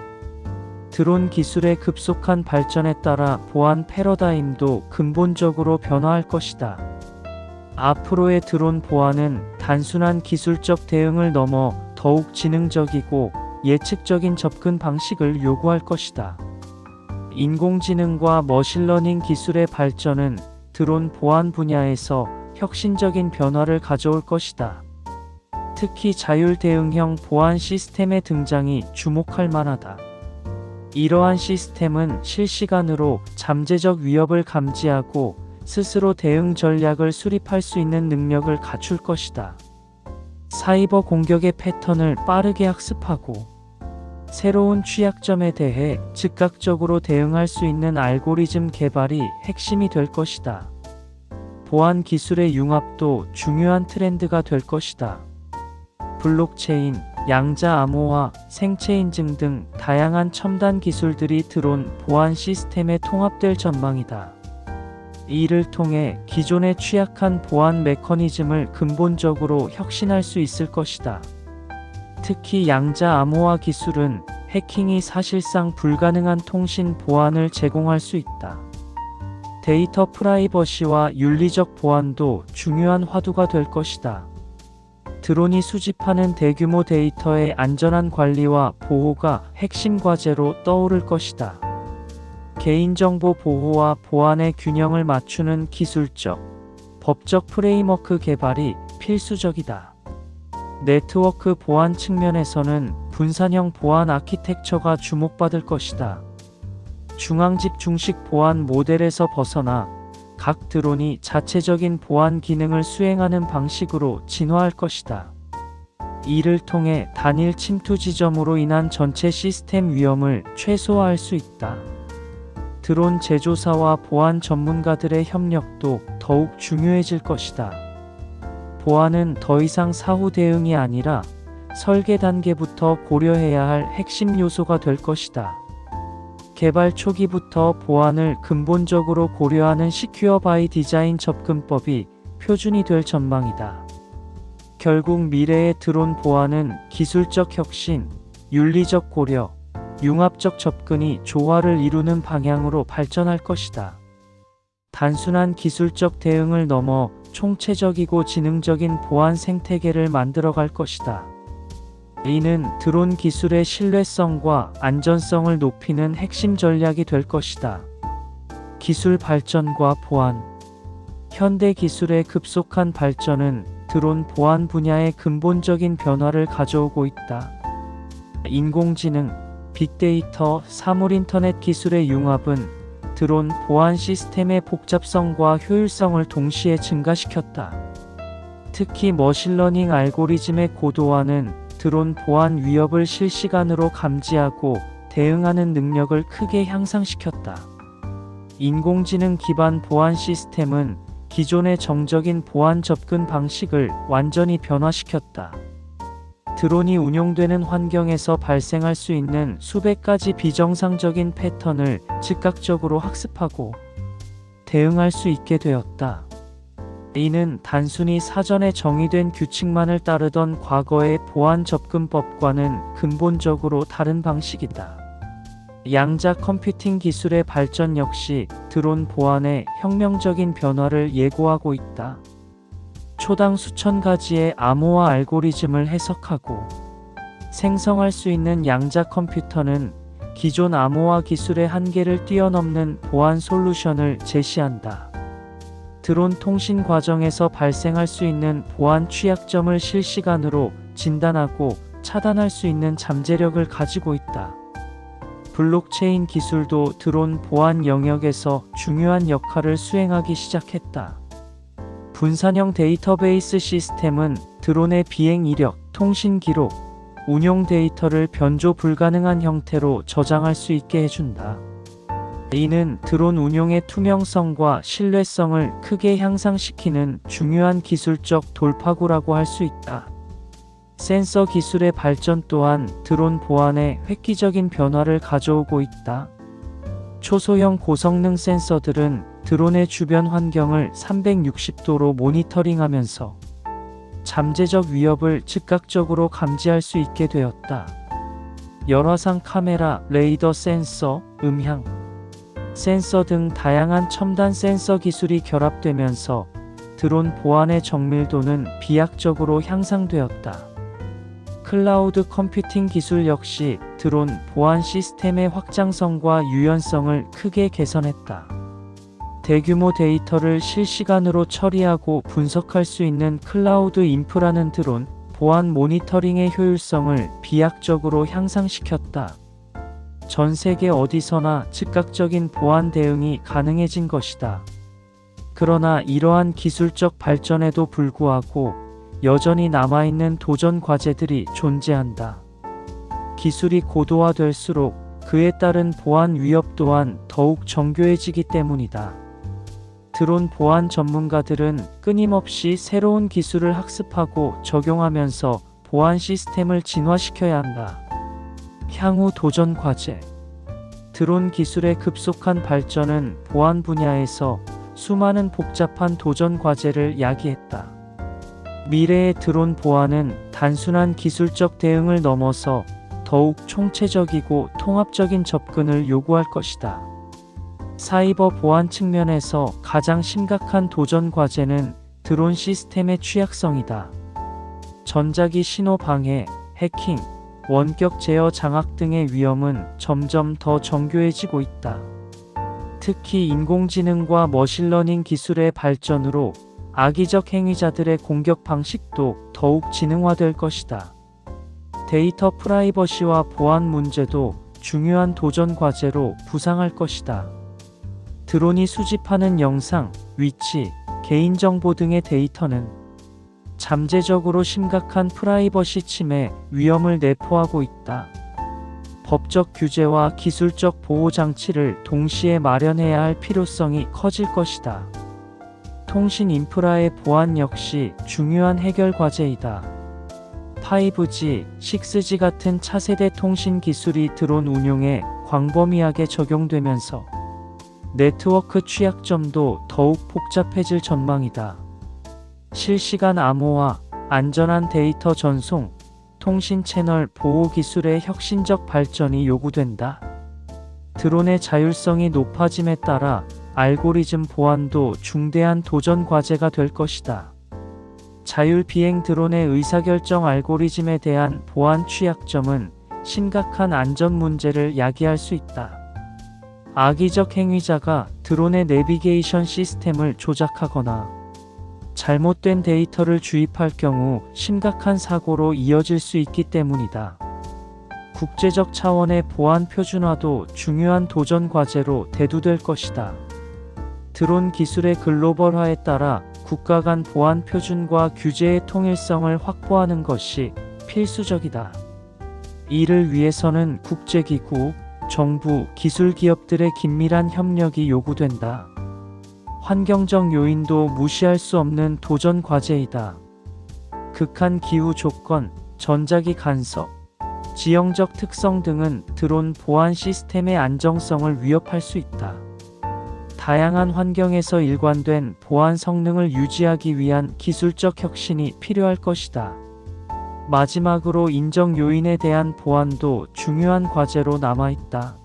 드론 기술의 급속한 발전에 따라 보안 패러다임도 근본적으로 변화할 것이다. 앞으로의 드론 보안은 단순한 기술적 대응을 넘어 더욱 지능적이고 예측적인 접근 방식을 요구할 것이다. 인공지능과 머신러닝 기술의 발전은 드론 보안 분야에서 혁신적인 변화를 가져올 것이다. 특히 자율 대응형 보안 시스템의 등장이 주목할 만하다. 이러한 시스템은 실시간으로 잠재적 위협을 감지하고 스스로 대응 전략을 수립할 수 있는 능력을 갖출 것이다. 사이버 공격의 패턴을 빠르게 학습하고 새로운 취약점에 대해 즉각적으로 대응할 수 있는 알고리즘 개발이 핵심이 될 것이다. 보안 기술의 융합도 중요한 트렌드가 될 것이다. 블록체인, 양자 암호화, 생체 인증 등 다양한 첨단 기술들이 드론 보안 시스템에 통합될 전망이다. 이를 통해 기존의 취약한 보안 메커니즘을 근본적으로 혁신할 수 있을 것이다. 특히 양자 암호화 기술은 해킹이 사실상 불가능한 통신 보안을 제공할 수 있다. 데이터 프라이버시와 윤리적 보안도 중요한 화두가 될 것이다. 드론이 수집하는 대규모 데이터의 안전한 관리와 보호가 핵심 과제로 떠오를 것이다. 개인정보 보호와 보안의 균형을 맞추는 기술적, 법적 프레임워크 개발이 필수적이다. 네트워크 보안 측면에서는 분산형 보안 아키텍처가 주목받을 것이다. 중앙집 중식 보안 모델에서 벗어나 각 드론이 자체적인 보안 기능을 수행하는 방식으로 진화할 것이다. 이를 통해 단일 침투 지점으로 인한 전체 시스템 위험을 최소화할 수 있다. 드론 제조사와 보안 전문가들의 협력도 더욱 중요해질 것이다. 보안은 더 이상 사후 대응이 아니라 설계 단계부터 고려해야 할 핵심 요소가 될 것이다. 개발 초기부터 보안을 근본적으로 고려하는 시큐어 바이 디자인 접근법이 표준이 될 전망이다. 결국 미래의 드론 보안은 기술적 혁신, 윤리적 고려, 융합적 접근이 조화를 이루는 방향으로 발전할 것이다. 단순한 기술적 대응을 넘어 총체적이고 지능적인 보안 생태계를 만들어갈 것이다. 이는 드론 기술의 신뢰성과 안전성을 높이는 핵심 전략이 될 것이다. 기술 발전과 보안. 현대 기술의 급속한 발전은 드론 보안 분야에 근본적인 변화를 가져오고 있다. 인공지능, 빅데이터, 사물 인터넷 기술의 융합은 드론 보안 시스템의 복잡성과 효율성을 동시에 증가시켰다. 특히 머신러닝 알고리즘의 고도화는 드론 보안 위협을 실시간으로 감지하고 대응하는 능력을 크게 향상시켰다. 인공지능 기반 보안 시스템은 기존의 정적인 보안 접근 방식을 완전히 변화시켰다. 드론이 운용되는 환경에서 발생할 수 있는 수백 가지 비정상적인 패턴을 즉각적으로 학습하고 대응할 수 있게 되었다. 이는 단순히 사전에 정의된 규칙만을 따르던 과거의 보안 접근법과는 근본적으로 다른 방식이다. 양자 컴퓨팅 기술의 발전 역시 드론 보안의 혁명적인 변화를 예고하고 있다. 초당 수천 가지의 암호화 알고리즘을 해석하고 생성할 수 있는 양자 컴퓨터는 기존 암호화 기술의 한계를 뛰어넘는 보안 솔루션을 제시한다. 드론 통신 과정에서 발생할 수 있는 보안 취약점을 실시간으로 진단하고 차단할 수 있는 잠재력을 가지고 있다. 블록체인 기술도 드론 보안 영역에서 중요한 역할을 수행하기 시작했다. 분산형 데이터베이스 시스템은 드론의 비행 이력, 통신 기록, 운용 데이터를 변조 불가능한 형태로 저장할 수 있게 해준다. 이는 드론 운용의 투명성과 신뢰성을 크게 향상시키는 중요한 기술적 돌파구라고 할 수 있다. 센서 기술의 발전 또한 드론 보안에 획기적인 변화를 가져오고 있다. 초소형 고성능 센서들은 드론의 주변 환경을 360도로 모니터링하면서 잠재적 위협을 즉각적으로 감지할 수 있게 되었다. 열화상 카메라, 레이더 센서, 음향 센서 등 다양한 첨단 센서 기술이 결합되면서 드론 보안의 정밀도는 비약적으로 향상되었다. 클라우드 컴퓨팅 기술 역시 드론 보안 시스템의 확장성과 유연성을 크게 개선했다. 대규모 데이터를 실시간으로 처리하고 분석할 수 있는 클라우드 인프라는 드론 보안 모니터링의 효율성을 비약적으로 향상시켰다. 전 세계 어디서나 즉각적인 보안 대응이 가능해진 것이다. 그러나 이러한 기술적 발전에도 불구하고 여전히 남아있는 도전 과제들이 존재한다. 기술이 고도화될수록 그에 따른 보안 위협 또한 더욱 정교해지기 때문이다. 드론 보안 전문가들은 끊임없이 새로운 기술을 학습하고 적용하면서 보안 시스템을 진화시켜야 한다. 향후 도전 과제. 드론 기술의 급속한 발전은 보안 분야에서 수많은 복잡한 도전 과제를 야기했다. 미래의 드론 보안은 단순한 기술적 대응을 넘어서 더욱 총체적이고 통합적인 접근을 요구할 것이다. 사이버 보안 측면에서 가장 심각한 도전 과제는 드론 시스템의 취약성이다. 전자기 신호 방해, 해킹, 원격 제어 장악 등의 위험은 점점 더 정교해지고 있다. 특히 인공지능과 머신러닝 기술의 발전으로 악의적 행위자들의 공격 방식도 더욱 지능화될 것이다. 데이터 프라이버시와 보안 문제도 중요한 도전 과제로 부상할 것이다. 드론이 수집하는 영상, 위치, 개인정보 등의 데이터는 잠재적으로 심각한 프라이버시 침해 위험을 내포하고 있다. 법적 규제와 기술적 보호 장치를 동시에 마련해야 할 필요성이 커질 것이다. 통신 인프라의 보안 역시 중요한 해결 과제이다. 5G, 6G 같은 차세대 통신 기술이 드론 운용에 광범위하게 적용되면서 네트워크 취약점도 더욱 복잡해질 전망이다. 실시간 암호화, 안전한 데이터 전송, 통신 채널 보호 기술의 혁신적 발전이 요구된다. 드론의 자율성이 높아짐에 따라 알고리즘 보안도 중대한 도전 과제가 될 것이다. 자율비행 드론의 의사결정 알고리즘에 대한 보안 취약점은 심각한 안전 문제를 야기할 수 있다. 악의적 행위자가 드론의 내비게이션 시스템을 조작하거나 잘못된 데이터를 주입할 경우 심각한 사고로 이어질 수 있기 때문이다. 국제적 차원의 보안 표준화도 중요한 도전 과제로 대두될 것이다. 드론 기술의 글로벌화에 따라 국가 간 보안 표준과 규제의 통일성을 확보하는 것이 필수적이다. 이를 위해서는 국제기구, 정부, 기술 기업들의 긴밀한 협력이 요구된다. 환경적 요인도 무시할 수 없는 도전 과제이다. 극한 기후 조건, 전자기 간섭, 지형적 특성 등은 드론 보안 시스템의 안정성을 위협할 수 있다. 다양한 환경에서 일관된 보안 성능을 유지하기 위한 기술적 혁신이 필요할 것이다. 마지막으로 인적 요인에 대한 보안도 중요한 과제로 남아있다.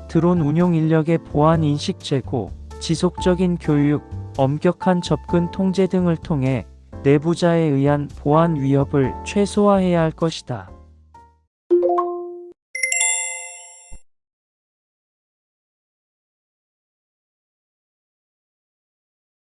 드론 운용 인력의 보안 인식 제고, 지속적인 교육, 엄격한 접근 통제 등을 통해 내부자에 의한 보안 위협을 최소화해야 할 것이다.